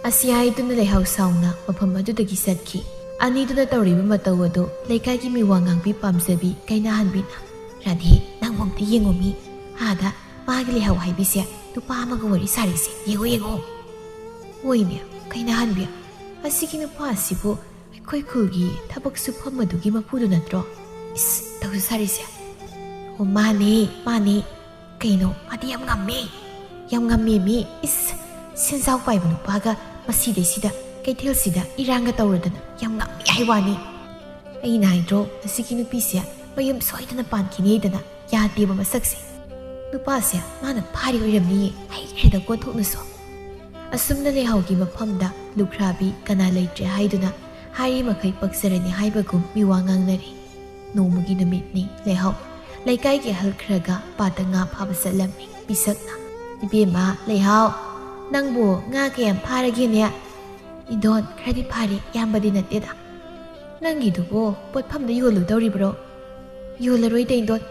ꯑꯁꯤ ꯍꯥꯏꯗꯨꯅ ꯂꯩꯍꯥꯎ ꯁꯥꯎꯅ ꯃꯐꯝ ꯑꯗꯨꯗꯒꯤ ꯆꯠꯈꯤ꯫ ꯑꯅꯤꯗꯨꯅ ꯇꯧꯔꯤꯕ ꯃꯇꯧ ꯑꯗꯨ ꯂꯩꯀꯥꯏꯒꯤ ꯃꯤꯋꯥ ꯉꯥꯡꯕꯤ ꯄꯥꯝꯖꯕꯤ ꯀꯩꯅꯥꯍꯟꯕꯤꯅ, ꯔꯥꯙꯦ, ꯅꯪꯕꯨ ꯑꯝꯇ ꯌꯦꯡꯉꯣꯃꯤ, ꯑꯥꯗ ꯃꯥꯒꯤ ꯂꯩꯍꯥꯎ ꯍꯥꯏꯕꯤꯁꯦ ꯅꯨꯄꯥ ꯑꯃꯒ ꯋꯥꯔꯤ ꯁꯥꯔꯤꯁꯦ, ꯌꯦꯡꯉꯣ ꯌꯦꯡꯉꯣ꯫ ꯍꯣꯏꯅꯦ ꯀꯩꯅꯥꯍꯟꯕꯤ, ꯑꯁꯤꯒꯤ ꯅꯨꯄꯥ ꯑꯁꯤꯕꯨ ꯑꯩꯈꯣꯏ ꯈꯨꯜꯒꯤ ꯊꯕꯛ ꯁꯨꯐꯝ ꯑꯗꯨꯒꯤ ꯃꯄꯨꯗꯨ ꯅꯠꯇ꯭ꯔꯣ? ꯏꯁ, ꯇꯧꯁꯨ ꯁꯥꯔꯤꯁꯦ꯫ ꯑꯣ ꯃꯥꯅꯦ ꯃꯥꯅꯦ, ꯀꯩꯅꯣ ꯃꯥꯗꯤ ꯌꯥꯝ ꯉꯝꯃꯦ, ꯌꯥꯝ ꯉꯝꯃꯦ ꯃꯤ꯫ ꯏꯁ, ꯁꯦꯟꯖꯥꯎ ꯄꯥꯏꯕ ꯅꯨꯄꯥꯒ ꯃꯁꯤꯗꯩꯁꯤꯗ ꯀꯩꯊꯦꯜꯁꯤꯗ ꯏꯔꯥꯡꯒ ꯇꯧꯔꯗꯅ ꯌꯥꯝ ꯉꯝꯃꯤ ꯍꯥꯏꯋꯥꯅꯤ꯫ ꯑꯩꯅ ꯍꯥꯏꯗ꯭ꯔꯣ ꯑꯁꯤꯒꯤ ꯅꯨꯄꯤꯁꯦ ꯃꯌꯨꯝ ꯁꯣꯏꯗꯅ ꯄꯥꯟꯈꯤꯅꯤꯗꯅ, ꯌꯥꯗꯦꯕ ꯃꯁꯛꯁꯦ꯫ ꯅꯨꯄꯥꯁꯦ ꯃꯥꯅ ꯐꯥꯔꯤ ꯑꯣꯏꯔꯝꯅꯤꯌꯦ, ꯍꯩꯈ꯭ꯔꯦꯗ ꯀꯣꯟꯊꯣꯛꯅꯁꯨ꯫ ꯑꯁꯨꯝꯅ ꯂꯩꯍꯥꯎꯒꯤ ꯃꯐꯝꯗ ꯂꯨꯈ꯭ꯔꯥꯕꯤ ꯀꯅꯥ ꯂꯩꯇ꯭ꯔꯦ ꯍꯥꯏꯗꯨꯅ ꯍꯥꯏꯔꯤ ꯃꯈꯩ ꯄꯛꯆꯔꯅꯤ ꯍꯥꯏꯕꯒꯨꯝ ꯃꯤꯋꯥ ꯉꯥꯡꯅꯔꯤ꯫ ꯅꯣꯡꯃꯒꯤ ꯅꯨꯃꯤꯠꯅꯤ ꯂꯩꯍꯥꯎ ꯂꯩꯀꯥꯏꯒꯤ ꯑꯍꯜ ꯈꯔꯒ ꯄꯥꯠꯇ ꯉꯥ ꯐꯥꯕ ꯆꯠꯂꯝꯃꯤ ꯄꯤꯁꯛꯅ꯫ ꯏꯕꯦꯝꯃ ꯂꯩꯍꯥꯎ, ꯅꯪꯕꯨ ꯉꯥ ꯀꯌꯥꯝ ꯐꯥꯔꯒꯦꯅꯦ? ꯏꯗꯣꯟ, ꯈꯔꯗꯤ ꯐꯥꯔꯤ, ꯌꯥꯝꯕꯗꯤ ꯅꯠꯇꯦꯗ꯫ ꯅꯪꯒꯤꯗꯨꯕꯨ ꯄꯣꯠꯐꯝꯗ ꯌꯣꯜꯂꯨꯗꯧꯔꯤꯕ꯭ꯔꯣ? ꯌꯣꯜꯂꯔꯣꯏꯗ ꯏꯗꯣꯟ,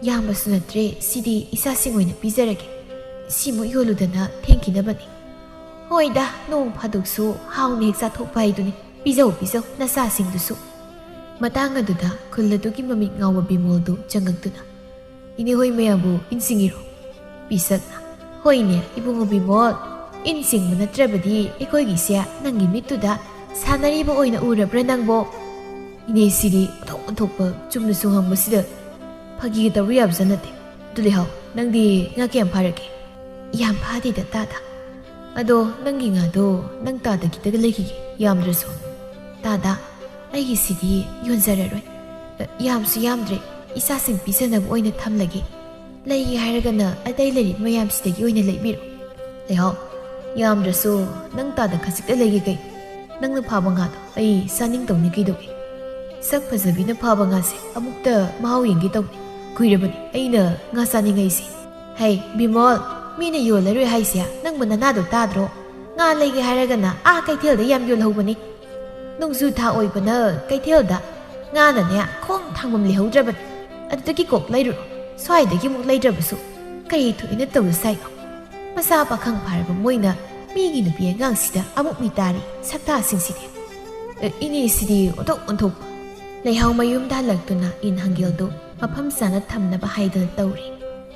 ꯌꯥꯝꯕꯁꯨ ꯅꯠꯇ꯭ꯔꯦ, ꯁꯤꯗꯤ ꯏꯆꯥꯁꯤꯡ ꯑꯣꯏꯅ ꯄꯤꯖꯔꯒꯦ꯫ ꯁꯤꯃꯨꯛ ꯌꯣꯜꯂꯨꯗꯅ ꯊꯦꯡꯈꯤꯅꯕꯅꯤ꯫ ꯍꯣꯏꯗ, ꯅꯣꯡ ꯐꯥꯗꯣꯛꯁꯨ ꯍꯥꯎꯅ ꯍꯦꯛ ꯆꯥꯊꯣꯛꯄ ꯍꯥꯏꯗꯨꯅꯤ, ꯄꯤꯖꯧ ꯅꯆꯥꯁꯤꯡꯗꯨꯁꯨ ꯃꯇꯥꯡ ꯑꯗꯨꯗ ꯈꯨꯜ ꯑꯗꯨꯒꯤ ꯃꯃꯤꯠ ꯉꯥꯎꯕ ꯕꯤꯃꯣꯜꯗꯨ ꯆꯪꯉꯛꯇꯨꯅ ꯏꯅꯦ ꯍꯣꯏ ꯃꯌꯥꯝꯕꯨ ꯏꯟꯁꯤꯡꯉꯤꯔꯣ ꯄꯤꯁꯛꯅ ꯍꯣꯏꯅꯦ ꯏꯕꯨꯡꯉꯣ ꯕꯤꯃꯣꯜ ꯏꯟꯁꯤꯡꯕ ꯅꯠꯇ꯭ꯔꯕꯗꯤ ꯑꯩꯈꯣꯏꯒꯤꯁꯦ ꯅꯪꯒꯤ ꯃꯤꯠꯇꯨꯗ ꯁꯥꯟꯅꯔꯤꯕ ꯑꯣꯏꯅ ꯎꯔꯕ꯭ꯔꯥ ꯅꯪꯕꯣ 이네시리 ꯊꯣꯛꯄ ꯆꯨꯝꯅꯁꯨ ꯍꯪꯕꯁꯤꯗ ꯐꯥꯒꯤꯒ ꯇꯧꯕ ꯌꯥꯕꯖꯥꯠ ꯅꯠꯇꯦ ꯑꯗꯨ ꯂꯩꯍꯥꯎ ꯅꯪꯗꯤ ꯉꯥ ꯀꯌꯥꯝ ꯐꯥꯔꯒꯦ ꯌꯥꯝ ꯐꯥꯗꯦꯗ ꯇꯥꯗ ꯑꯗꯣ ꯅꯪꯒꯤ ꯉꯥꯗꯣ ꯅꯪ ꯇꯥꯗ ꯈꯤꯇꯒ ꯂꯩꯈꯤꯒꯦ ꯌꯥꯝꯗ꯭ꯔꯁꯨ ꯇꯥꯗ ꯑꯩꯒꯤꯁꯤꯗꯤ ꯌꯣꯟꯖꯔꯔꯣꯏ ꯌꯥꯝꯁꯨ ꯌꯥꯝꯗ꯭ꯔꯦ ꯏꯆꯥꯁꯤꯡ ꯄꯤꯖꯅꯕ ꯑꯣꯏꯅ ꯊꯝꯂꯒꯦ ꯂꯩꯒꯦ ꯍꯥꯏꯔꯒꯅ ꯑꯇꯩ ꯂꯩꯔꯤꯕ ꯃꯌꯥꯝꯁꯤꯗꯒꯤ ꯑꯣꯏꯅ ꯂꯩꯕꯤꯔꯣ ꯂꯩꯍꯥꯎ ꯌꯥꯝꯗ꯭ꯔꯁꯨ ꯅꯪ ꯇꯥꯗ ꯈꯖꯤꯛꯇ ꯂꯩꯒꯦ ꯀꯩ ꯅꯪꯅ ꯐꯥꯕ ꯉꯥꯗꯣ ꯑꯩ ꯆꯥꯅꯤꯡꯇꯧꯅꯤ ꯀꯩꯗꯧꯒꯦ ꯁꯛ ꯐꯖꯕꯤꯅ ꯐꯥꯕ ꯉꯥꯁꯦ ꯑꯃꯨꯛꯇ ꯃꯍꯥꯎ ꯌꯦꯡꯒꯦ ꯇꯧꯅꯤ ꯀꯨꯏꯔꯕꯅꯤ ꯑꯩꯅ ꯉꯥ ꯆꯥꯅꯤꯡꯉꯩꯁꯦ ꯍꯩ ꯕꯤꯃꯣꯜ ꯃꯤꯅ ꯌꯣꯜꯂꯔꯣꯏ ꯍꯥꯏꯁꯦ ꯅꯪꯕꯨ ꯅꯅꯥꯗꯣ ꯇꯥꯗ꯭ꯔꯣ ꯉꯥ ꯂꯩꯒꯦ ꯍꯥꯏꯔꯒꯅ ꯀꯩꯊꯦꯜꯗ ꯌꯥꯝ ꯌꯣꯜꯍꯧꯕꯅꯤ ꯅꯣꯡꯖꯨ ꯊꯥ ꯑꯣꯏꯕꯅ ꯀꯩꯊꯦꯜꯗ ꯉꯥꯅꯅꯦ ꯈꯣꯡ ꯊꯥꯡꯐꯝ ꯂꯩꯍꯧꯗ꯭ꯔꯕꯅꯤ ꯑꯗꯨꯗꯒꯤ ꯀꯣꯛ ꯂꯩꯔꯨꯔꯣ ꯁ꯭ꯋꯥꯏꯗꯒꯤ ꯑꯃꯨꯛ ꯂꯩꯗ꯭ꯔꯕꯁꯨ ꯀꯔꯤ ꯊꯣꯛꯏꯅ ꯇꯧꯔ ꯁꯥꯏꯅꯣ ꯃꯆꯥ ꯄꯥꯈꯪ ꯐꯥꯔꯕ ꯃꯣꯏꯅ ꯃꯤꯒꯤ ꯅꯨꯄꯤ ꯑꯉꯥꯡꯁꯤꯗ ꯑꯃꯨꯛ ꯃꯤ ꯇꯥꯔꯤ ꯁꯛꯇꯥꯁꯤꯡꯁꯤꯗꯤ ꯏꯅꯦꯁꯤꯗꯤ ꯑꯣꯟꯊꯣꯛꯄ ꯂꯩꯍꯥꯎ ꯃꯌꯨꯝꯗ ꯍꯜꯂꯛꯇꯨꯅ ꯏꯟ ꯍꯪꯒꯦꯜꯗꯨ ꯃꯐꯝ ꯆꯥꯅ ꯊꯝꯅꯕ ꯍꯥꯏꯗꯅ ꯇꯧꯔꯤ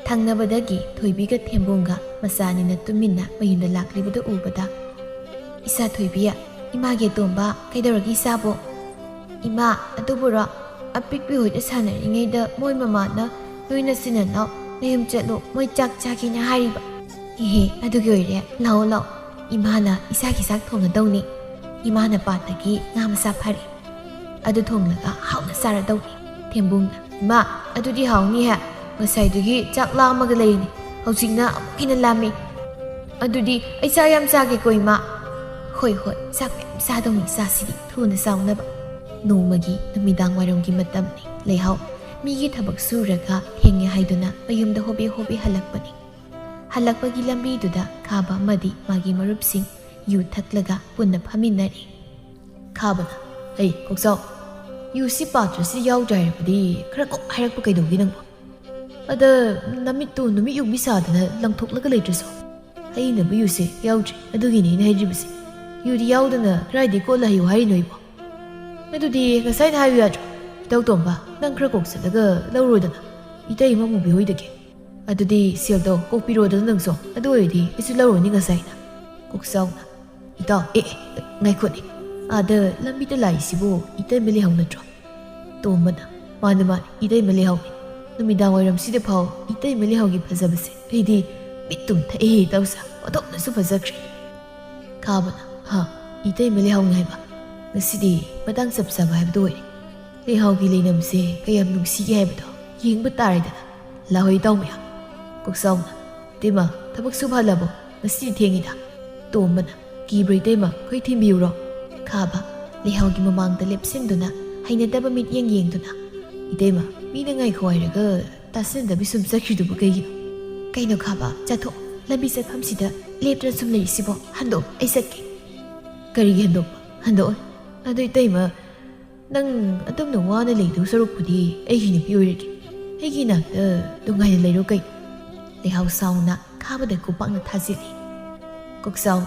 ꯊꯪꯅꯕꯗꯒꯤ ꯊꯣꯏꯕꯤꯒ ꯊꯦꯝꯕꯨꯡꯒ ꯃꯆꯥꯅꯤꯅ ꯇꯨꯃꯤꯟꯅ ꯃꯌꯨꯝꯗ ꯂꯥꯛꯂꯤꯕꯗꯨ ꯎꯕꯗ ꯏꯆꯥ ꯊꯣꯏꯕꯤ ꯏꯃꯥꯒꯤ ꯑꯇꯣꯝꯕ ꯀꯩꯗꯧꯔꯒꯦ ꯏꯆꯥꯕꯣ ꯏꯃꯥ ꯑꯗꯨꯕꯨꯔꯣ ꯑꯄꯤꯛꯄꯤ ꯍꯣꯏꯗ ꯁꯥꯟꯅꯔꯤꯉꯩꯗ ꯃꯣꯏ ꯃꯃꯥꯅ ꯅꯣꯏ ꯅꯆꯤꯟ ꯅꯅꯥꯎ ꯅꯌꯨꯝ ꯆꯠꯂꯣ ꯃꯣꯏ ꯆꯥꯛ ꯆꯥꯒꯦꯅ ꯍꯥꯏꯔꯤꯕ ꯏꯍꯦ ꯑꯗꯨꯒꯤ ꯑꯣꯏꯔꯦ ꯂꯥꯛꯑꯣ ꯏꯃꯥꯅ ꯏꯆꯥꯒꯤ ꯆꯥꯛ ꯊꯣꯡꯒꯗꯧꯅꯤ ꯏꯃꯥꯅ ꯄꯥꯠꯇꯒꯤ ꯉꯥ ꯃꯆꯥ ꯐꯥꯔꯤ ꯑꯗꯨ ꯊꯣꯡꯂꯒ ꯍꯥꯎꯅ ꯆꯥꯔꯗꯧꯅꯤ ꯊꯦꯝꯕꯨꯡꯅ ꯏꯃꯥ ꯑꯗꯨꯗꯤ ꯍꯥꯎꯅꯤꯍꯦ ꯉꯁꯥꯏꯗꯒꯤ ꯆꯥꯛ ꯂꯥꯝꯃꯒ ꯂꯩꯔꯤꯅꯤ ꯍꯧꯖꯤꯛꯅ ꯑꯃꯨꯛ ꯍꯦꯟꯅ ꯂꯥꯝꯃꯤ ꯑꯗꯨꯗꯤ ꯑꯩ ꯆꯥꯛ ꯌꯥꯝ ꯆꯥꯒꯦꯀꯣ ꯏꯃꯥ ꯍꯣꯏ ꯆꯥꯛ ꯃꯌꯥꯝ ꯆꯥꯗꯧꯅꯤ ꯏꯆꯥꯁꯤꯗꯤ ꯊꯨꯅ ꯆꯥꯎꯅꯕ ꯅꯣꯡꯃꯒꯤ ꯅꯨꯃꯤꯗꯥꯡ ꯋꯥꯏꯔꯝꯒꯤ ꯃꯇꯝꯅꯤ ꯂꯩꯍꯥꯎ ꯃꯤꯒꯤ ꯊꯕꯛ ꯁꯨꯔꯒ ꯊꯦꯡꯉꯦ ꯍꯥꯏꯗꯨꯅ ꯃꯌꯨꯝꯗ ꯍꯣꯕꯦ ꯍꯜꯂꯛꯄꯅꯤ ꯍꯜꯂꯛꯄꯒꯤ ꯂꯝꯕꯤꯗꯨꯗ ꯈꯥꯕ ꯑꯃꯗꯤ ꯃꯥꯒꯤ ꯃꯔꯨꯞꯁꯤꯡ ꯌꯨ ꯊꯛꯂꯒ ꯄꯨꯟꯅ ꯐꯝꯃꯤꯟꯅꯔꯤ ꯈꯥꯕꯅ ꯍꯩ ꯀꯣꯛꯆꯥꯎ ꯌꯨꯁꯤ ꯄꯥꯇ꯭ꯔꯁꯤ ꯌꯥꯎꯗ꯭ꯔꯦ ꯍꯥꯏꯔꯕꯗꯤ ꯈꯔ ꯀꯣꯛ ꯍꯥꯏꯔꯛꯄ ꯀꯩꯗꯧꯒꯦ ꯅꯪꯕꯣ ꯑꯗ ꯅꯨꯃꯤꯠꯇꯨ ꯅꯨꯃꯤꯠ ꯌꯨꯡꯕꯤ ꯁꯥꯗꯅ ꯂꯪꯊꯣꯛꯂꯒ ꯂꯩꯇ꯭ꯔꯁꯨ ꯑꯩꯅꯕꯨ ꯌꯨꯁꯦ ꯌꯥꯎꯗ꯭ꯔꯤ ꯑꯗꯨꯒꯤꯅꯤ ꯑꯩꯅ ꯍꯥꯏꯗ꯭ꯔꯤꯕꯁꯦ ꯌꯨꯗꯤ ꯌꯥꯎꯗꯅ ꯀꯗꯥꯏꯗꯒꯤ ꯀꯣꯠꯂ ꯍꯩꯌꯨ ꯍꯥꯏꯔꯤꯅꯣ ꯏꯕꯣ ꯑꯗꯨꯗꯤ ꯉꯁꯥꯏꯅ ꯍꯥꯏꯕ ꯌꯥꯗ꯭ꯔꯣ ꯏꯇꯧ ꯇꯣꯝꯕ ꯅꯪ ꯈꯔ ꯀꯣꯛ ꯆꯠꯂꯒ ꯂꯧꯔꯣꯗꯅ 이따 이마 무비 호이되게 아두디 시얼도 꼭 필요하다는 능소 아두 어디 이슬라오니 가사이나 꼭 싸우나 이따 나이코니 아드 람비다 라이시보 이따 밀리 하우나죠 또 엄마나 마누마 이따 밀리 하우니 누미당 와이람 시드 파우 이따 밀리 하우기 파자바세 에디 미뚱 타에 다우사 어떻나수 파자크리 가바나 하 이따 밀리 하우니 하이바 ngasi디 matang sapsaba haibdo oi lehaugi leinamse kayam nungsige haibdo yengba taridana lahoi tawmya koksauna tema thabak subhalabo ngasi thengida tombana kibrei tema khoi thimbiuro khaba lehaugi mamangda lepsinduna hainadaba mit yengduna idema mina ngai khoiraga tasenda bisum sakhidubu kaino khaba chatho lambi satphamsida leptra sum leisibo hando aisakki kari hando hando ꯑꯗꯨ ꯏꯇꯩꯃ ꯅꯪ ꯑꯗꯨꯝꯅ ꯋꯥꯅ ꯂꯩꯗꯧ ꯁꯔꯨꯛꯄꯨꯗꯤ ꯑꯩꯒꯤ ꯅꯨꯄꯤ ꯑꯣꯏꯔꯒꯦ ꯑꯩꯒꯤ ꯅꯥꯛꯇ ꯅꯨꯡꯉꯥꯏꯅ ꯂꯩꯔꯣ ꯀꯩꯅꯣ ꯂꯩꯍꯥꯎ ꯁꯥꯎꯅ ꯈꯥꯕꯗ ꯈꯨꯄꯥꯛꯅ ꯊꯥꯖꯤꯜꯂꯤ ꯀꯣꯛꯆꯥꯎ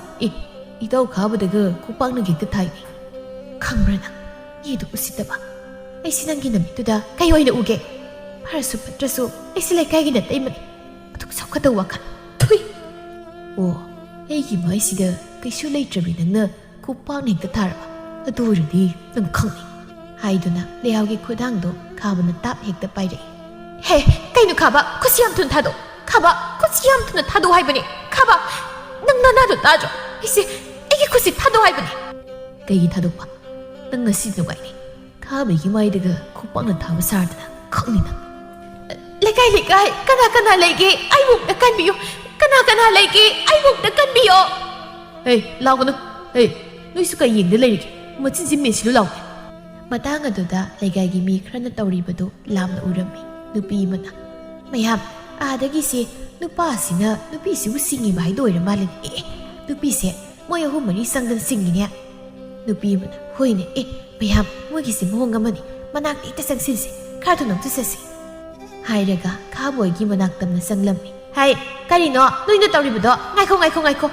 ꯏꯇꯥꯎ ꯈꯥꯕꯗꯒ ꯈꯨꯄꯥꯛꯅ ꯍꯦꯛꯇ ꯊꯥꯏꯅꯤ ꯈꯪꯕ꯭ꯔꯥ ꯅꯪ ꯌꯦꯗꯨ ꯎꯁꯤꯠꯇꯕ ꯑꯩꯁꯤ ꯅꯪꯒꯤ ꯅꯨꯃꯤꯠꯇꯨꯗ ꯀꯩ ꯑꯣꯏꯅ ꯎꯒꯦ ꯐꯔꯁꯨ ꯐꯠꯇ꯭ꯔꯁꯨ ꯑꯩꯁꯤ ꯂꯩꯀꯥꯏꯒꯤ ꯅꯇꯩꯃꯅꯤ ꯑꯗꯨꯒ ꯆꯥꯎꯈꯠꯇꯕ ꯋꯥꯈꯜ ꯊꯨꯏ ꯑꯣ ꯑꯩꯒꯤ ꯃꯥꯏꯁꯤꯗ ꯀꯩꯁꯨ ꯂꯩꯇ꯭ꯔꯕꯤ ꯅꯪꯅ ꯈꯨꯄꯥꯛꯅ ꯍꯦꯛꯇ ꯊꯥꯔꯕ ꯑꯗꯨ ꯑꯣꯏꯔꯗꯤ ꯅꯪ ꯈꯪꯅꯤ ꯍꯥꯏꯗꯨꯅ ꯂꯩꯍꯥꯎꯒꯤ ꯈꯨꯗꯥꯡꯗꯣ ꯈꯥꯕꯅ ꯇꯥꯞ ꯍꯦꯛꯇ ꯄꯥꯏꯔꯛꯏ ꯍꯦ ꯀꯩꯅꯣ ꯈꯥꯕ ꯈꯨꯠꯁꯤ ꯌꯥꯝ ꯊꯨꯅ ꯊꯥꯗꯣ ꯈꯥꯕ ꯈꯨꯠꯁꯤ ꯌꯥꯝ ꯊꯨꯅ ꯊꯥꯗꯣ ꯍꯥꯏꯕꯅꯤ ꯈꯥꯕ ꯅꯪ ꯅꯅꯥꯗꯣ ꯇꯥꯗ꯭ꯔꯣ ꯑꯩꯒꯤ ꯈꯨꯠꯁꯤ ꯊꯥꯗꯣ ꯍꯥꯏꯕꯅꯤ ꯀꯩꯒꯤ ꯊꯥꯗꯣꯛꯄ ꯅꯪ ꯉꯁꯤ ꯅꯨꯡꯉꯥꯏꯅꯤ ꯈꯥꯕꯒꯤ ꯃꯥꯏꯗꯒ ꯈꯨꯄꯥꯛꯅ ꯊꯥꯕ ꯁꯥꯔꯗꯅ ꯈꯪꯅꯤ ꯅꯪ ꯂꯩꯀꯥꯏ ꯀꯅꯥ ꯂꯩꯒꯦ ꯑꯩꯕꯨ ꯀꯟꯕꯤꯌꯨ ꯀꯅꯥ ꯂꯩꯒꯦ ꯑꯩꯕꯨ ꯀꯟꯕꯤꯌꯣ ꯍꯦ ꯂꯥꯎꯒꯅꯨ ꯍꯦ ꯅꯣꯏꯁꯨ ꯀꯩ ꯌꯦꯡꯗ ꯂꯩꯔꯤꯒꯦ ꯃꯆꯤꯟꯁꯤ ꯃꯦꯠꯁꯤꯜꯂꯨ ꯂꯥꯎꯒꯦ ꯃꯇꯥꯡ ꯑꯗꯨꯗ ꯂꯩꯀꯥꯏꯒꯤ ꯃꯤ ꯈꯔꯅ ꯇꯧꯔꯤꯕꯗꯨ ꯂꯥꯝꯅ ꯎꯔꯝꯃꯤ ꯅꯨꯄꯤ ꯑꯃꯅ ꯃꯌꯥꯝ ꯑꯥꯗꯒꯤꯁꯦ ꯅꯨꯄꯥꯁꯤꯅ ꯅꯨꯄꯤꯁꯤꯕꯨ ꯁꯤꯡꯉꯤꯕ ꯍꯥꯏꯗꯣ ꯑꯣꯏꯔ ꯃꯥꯜꯂꯦꯅꯦ ꯅꯨꯄꯤꯁꯦ ꯃꯣꯏ ꯑꯍꯨꯝ ꯃꯔꯤ ꯆꯪꯗꯅ ꯁꯤꯡꯉꯤꯅꯦ ꯅꯨꯄꯤ ꯑꯃꯅ ꯍꯣꯏꯅꯦ ꯃꯌꯥꯝ ꯃꯣꯏꯒꯤꯁꯦ ꯃꯑꯣꯡ ꯑꯃꯅꯤ ꯃꯅꯥꯛꯇ ꯍꯦꯛꯇ ꯆꯪꯁꯤꯟꯁꯦ ꯈꯔ ꯊꯨꯅ ꯑꯝꯇ ꯆꯠꯁꯤ ꯍꯥꯏꯔꯒ ꯈꯥꯕꯣꯏꯒꯤ ꯃꯅꯥꯛ ꯇꯝꯅ ꯆꯪꯂꯝꯃꯤ ꯍꯥꯏ ꯀꯔꯤꯅꯣ ꯅꯣꯏꯅ ꯇꯧꯔꯤꯕꯗꯣ ꯉꯥꯏꯈꯣ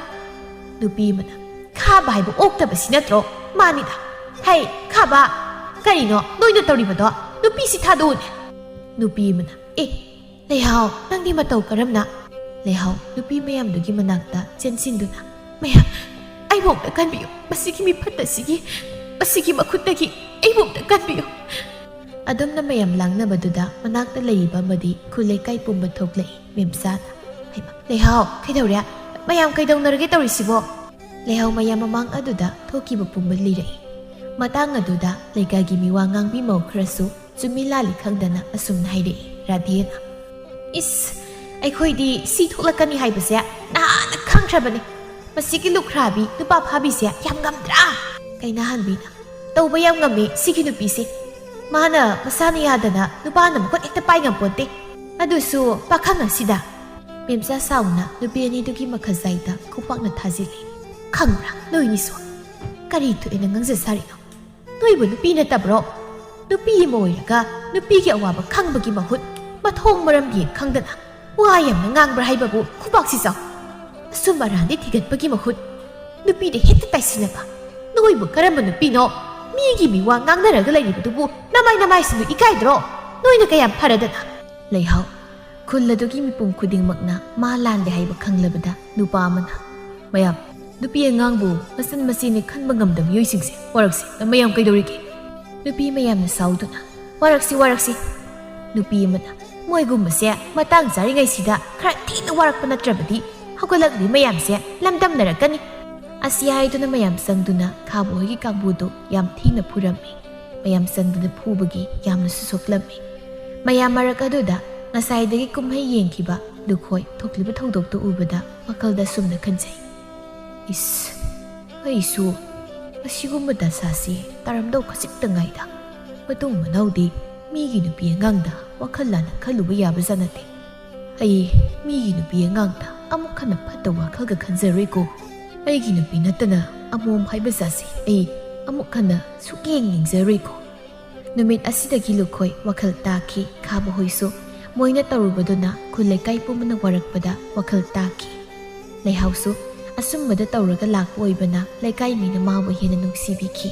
ꯅꯨꯄꯤ ꯑꯃꯅ ꯈꯥꯕ ꯍꯥꯏꯕ ꯑꯣꯛꯇꯕꯁꯤ ꯅꯠꯇ꯭ꯔꯣ ꯃꯥꯅꯤꯗ ꯍꯩ ꯈꯥꯕ ꯀꯔꯤꯅꯣ ꯅꯣꯏꯅ ꯇꯧꯔꯤꯕꯗꯣ ꯅꯨꯄꯤꯁꯤ ꯊꯥꯗꯣꯛꯎꯅꯦ ꯅꯨꯄꯤ ꯑꯃꯅ ꯂꯩꯍꯥꯎ ꯅꯪꯗꯤ ꯃꯇꯧ ꯀꯔꯝꯅ ꯂꯩꯍꯥꯎ ꯅꯨꯄꯤ ꯃꯌꯥꯝꯗꯨꯒꯤ ꯃꯅꯥꯛꯇ ꯆꯦꯟꯁꯤꯟꯗꯨꯅ ꯃꯌꯥꯝ ꯑꯩꯕꯨ ꯑꯝꯇ ꯀꯟꯕꯤꯌꯨ ꯃꯁꯤꯒꯤ ꯃꯤꯐꯠ ꯑꯁꯤꯒꯤ ꯃꯈꯨꯠꯇꯒꯤ ꯑꯩꯕꯨ ꯑꯝꯇ ꯀꯟꯕꯤꯌꯨ ꯑꯗꯨꯝꯅ ꯃꯌꯥꯝ ꯂꯥꯡꯅꯕꯗꯨꯗ ꯃꯅꯥꯛꯇ ꯂꯩꯔꯤꯕ ꯑꯃꯗꯤ ꯈꯨꯜ ꯂꯩꯀꯥꯏ ꯄꯨꯝꯕ ꯊꯣꯛꯂꯛꯏ ꯃꯦꯝꯆꯥꯅ ꯍꯩꯃꯥ ꯂꯩꯍꯥꯎ ꯀꯩꯗꯧꯔꯦ ꯃꯌꯥꯝ ꯀꯩꯗꯧꯅꯔꯒꯦ ꯇꯧꯔꯤꯁꯤꯕꯣ ꯂꯩꯍꯥꯎ ꯃꯌꯥꯝ ꯃꯃꯥꯡ ꯑꯗꯨꯗ ꯊꯣꯛꯈꯤꯕ ꯄꯨꯝꯕ ꯂꯤꯔꯛꯏ ꯃꯇꯥꯡ ꯑꯗꯨꯗ ꯂꯩꯀꯥꯏꯒꯤ ꯃꯤꯋꯥ ꯉꯥꯡꯕꯤ ꯃꯧ ꯈꯔꯁꯨ ꯆꯨꯝꯃꯤ ꯂꯥꯜꯂꯤ ꯈꯪꯗꯅ ꯑꯁꯨꯝꯅ ꯍꯥꯏꯔꯛꯏ ꯔꯥꯙꯦꯅ ꯏꯁ ꯑꯩꯈꯣꯏꯗꯤ ꯁꯤ ꯊꯣꯛꯂꯛꯀꯅꯤ ꯍꯥꯏꯕꯁꯦ ꯅꯍꯥꯟꯅ ꯈꯪꯈ꯭ꯔꯕꯅꯤ ꯃꯁꯤꯒꯤ ꯂꯨꯈ꯭ꯔꯥꯕꯤ ꯅꯨꯄꯥ ꯐꯥꯕꯤꯁꯦ ꯌꯥꯝ ꯉꯝꯗ꯭ꯔꯥ ꯀꯩꯅꯥꯍꯟꯕꯤꯅ ꯇꯧꯕ ꯌꯥꯝ ꯉꯝꯃꯤ ꯁꯤꯒꯤ ꯅꯨꯄꯤꯁꯦ ꯃꯥꯅ ꯃꯁꯥꯅ ꯌꯥꯗꯅ ꯅꯨꯄꯥꯅ ꯃꯈꯨꯠ ꯍꯦꯛꯇ ꯄꯥꯏ ꯉꯝꯄꯣꯟꯇꯦ ꯑꯗꯨꯁꯨ ꯄꯥꯈꯪ ꯑꯁꯤꯗ ꯃꯦꯝꯆꯥ ꯁꯥꯎꯅ ꯅꯨꯄꯤ ꯑꯅꯤꯗꯨꯒꯤ ꯃꯈꯖꯥꯏꯗ ꯈꯨꯄꯥꯛꯅ ꯊꯥꯖꯤꯜꯂꯤ ꯈꯪꯕ꯭ꯔꯥ ꯅꯣꯏꯅꯤꯁꯨ ꯀꯔꯤ ꯊꯣꯛꯑꯦꯅ ꯉꯥꯡꯖ ꯁꯥꯔꯤꯅꯣ ꯅꯣꯏꯕꯨ ꯅꯨꯄꯤ ꯅꯠꯇꯕ꯭ꯔꯣ ꯅꯨꯄꯤ ꯑꯃ ꯑꯣꯏꯔꯒ ꯅꯨꯄꯤꯒꯤ ꯑꯋꯥꯕ ꯈꯪꯕꯒꯤ ꯃꯍꯨꯠ ꯃꯊꯣꯡ ꯃꯔꯝ ꯌꯦꯡ ꯈꯪꯗꯅ ꯋꯥ ꯌꯥꯝꯅ ꯉꯥꯡꯕ꯭ꯔꯥ ꯍꯥꯏꯕꯕꯨ ꯈꯨꯄꯥꯛꯁꯤ ꯆꯥꯎ ꯑꯁꯨꯝ ꯑꯔꯥꯟꯗꯤ ꯊꯤꯒꯠꯄꯒꯤ ꯃꯍꯨꯠ ꯅꯨꯄꯤꯗ ꯍꯦꯛꯇ ꯇꯥꯏꯁꯤꯟꯅꯕ ꯅꯣꯏꯕꯨ ꯀꯔꯝꯕ ꯅꯨꯄꯤꯅꯣ ꯃꯤꯒꯤ ꯃꯤꯋꯥ ꯉꯥꯡꯅꯔꯒ ꯂꯩꯔꯤꯕꯗꯨꯕꯨ ꯅꯃꯥꯏꯁꯤꯡꯗꯨ ꯏꯀꯥꯏꯗ꯭ꯔꯣ ꯅꯣꯏꯅ ꯀꯌꯥꯝ ꯐꯔꯗꯅ ꯂꯩꯍꯥꯎ ꯈꯨꯜ ꯑꯗꯨꯒꯤ ꯃꯤꯄꯨꯝ ꯈꯨꯗꯤꯡꯃꯛꯅ ꯃꯥ ꯂꯥꯟꯗꯦ ꯍꯥꯏꯕ ꯈꯪꯂꯕꯗ ꯅꯨꯄꯥ ꯑꯃꯅ ꯃꯌꯥꯝ ꯅꯨꯄꯤ ꯑꯉꯥꯡꯕꯨ ꯃꯆꯟ ꯃꯆꯦꯅꯤ ꯈꯟꯕ ꯉꯝꯗꯕ ꯃꯤꯑꯣꯏꯁꯤꯡꯁꯦ ꯋꯥꯔꯛꯁꯤ ꯃꯌꯥꯝ ꯀꯩꯗꯧꯔꯤꯒꯦ ꯅꯨꯄꯤ ꯃꯌꯥꯝꯅ ꯁꯥꯎꯗꯨꯅ ꯋꯥꯔꯛꯁꯤ ꯅꯨꯄꯤ ꯑꯃꯅ ꯃꯣꯏꯒꯨꯝꯕꯁꯦ ꯃꯇꯥꯡ ꯆꯥꯔꯤꯉꯩꯁꯤꯗ ꯈꯔ ꯊꯤꯅ ꯋꯥꯔꯛꯄ ꯅꯠꯇ꯭ꯔꯕꯗꯤ ꯍꯧꯒꯠꯂꯛꯂꯤ ꯃꯌꯥꯝꯁꯦ ꯂꯝꯗꯝꯅꯔꯛꯀꯅꯤ ꯑꯁꯤ ꯍꯥꯏꯗꯨꯅ ꯃꯌꯥꯝ ꯆꯪꯗꯨꯅ ꯈꯥꯕ ꯍꯣꯏꯒꯤ ꯀꯥꯡꯕꯨꯗꯨ ꯌꯥꯝ ꯊꯤꯅ ꯐꯨꯔꯝꯃꯤ ꯃꯌꯥꯝ ꯆꯪꯗꯨꯅ ꯐꯨꯕꯒꯤ ꯌꯥꯝꯅꯁꯨ ꯁꯣꯛꯂꯝꯃꯤ ꯃꯌꯥꯝ ꯃꯔꯛ ꯑꯗꯨꯗ ꯉꯁꯥꯏꯗꯒꯤ ꯀꯨꯝꯍꯩ ꯌꯦꯡꯈꯤꯕ ꯂꯨꯈꯣꯏ ꯊꯣꯛꯂꯤꯕ ꯊꯧꯗꯣꯛꯇꯨ ꯎꯕꯗ ꯋꯥꯈꯜꯗ ꯁꯨꯝꯅ ꯈꯟꯖꯩ ꯏꯁ ꯑꯩꯁꯨ ꯑꯁꯤꯒꯨꯝꯕ ꯗꯁꯥꯁꯤ ꯇꯥꯔꯝꯗꯧ ꯈꯖꯤꯛꯇꯪꯉꯥꯏꯗ ꯃꯇꯨꯡ ꯃꯅꯥꯎꯗꯤ ꯃꯤꯒꯤ ꯅꯨꯄꯤ ꯑꯉꯥꯡꯗ ꯋꯥꯈꯜ ꯂꯥꯟꯅ ꯈꯜꯂꯨꯕ ꯌꯥꯕꯖꯥꯠ ꯅꯠꯇꯦ ꯑꯩ ꯃꯤꯒꯤ ꯅꯨꯄꯤ ꯑꯉꯥꯡꯗ ꯑꯃꯨꯛ ꯍꯟꯅ ꯐꯠꯇꯕ ꯋꯥꯈꯜꯒ ꯈꯟꯖꯔꯣꯏꯀꯣ ꯑꯩꯒꯤ ꯅꯨꯄꯤ ꯅꯠꯇꯅ ꯑꯃꯣꯝ ꯍꯥꯏꯕ ꯖꯥꯠꯁꯤ ꯑꯩ ꯑꯃꯨꯛ ꯍꯟꯅ ꯁꯨꯛꯌꯦꯡ ꯌꯦꯡꯖꯔꯣꯏꯀꯣ ꯅꯨꯃꯤꯠ ꯑꯁꯤꯗꯒꯤ ꯂꯨꯈꯣꯏ ꯋꯥꯈꯜ ꯇꯥꯈꯤ ꯈꯥꯕ ꯍꯣꯏꯁꯨ ꯃꯣꯏꯅ ꯇꯧꯔꯨꯕꯗꯨꯅ ꯈꯨꯜ ꯂꯩꯀꯥꯏ ꯄꯨꯝꯕꯅ ꯋꯥꯔꯛꯄꯗ ꯋꯥꯈꯜ ꯇꯥꯈꯤ ꯂꯩꯍꯥꯎꯁꯨ ꯑꯁꯨꯝꯕꯗ ꯇꯧꯔꯒ ꯂꯥꯛꯄ ꯑꯣꯏꯕꯅ ꯂꯩꯀꯥꯏ ꯃꯤꯅ ꯃꯥꯕꯨ ꯍꯦꯟꯅ ꯅꯨꯡꯁꯤꯕꯤꯈꯤ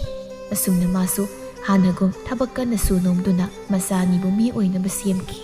ꯑꯁꯨꯝꯅ ꯃꯥꯁꯨ ꯍꯥꯟꯅꯒꯨꯝ ꯊꯕꯛ ꯀꯟꯅ ꯁꯨ ꯅꯣꯝꯗꯨꯅ ꯃꯆꯥ ꯑꯅꯤꯕꯨ ꯃꯤ ꯑꯣꯏꯅꯕ ꯁꯦꯝꯈꯤ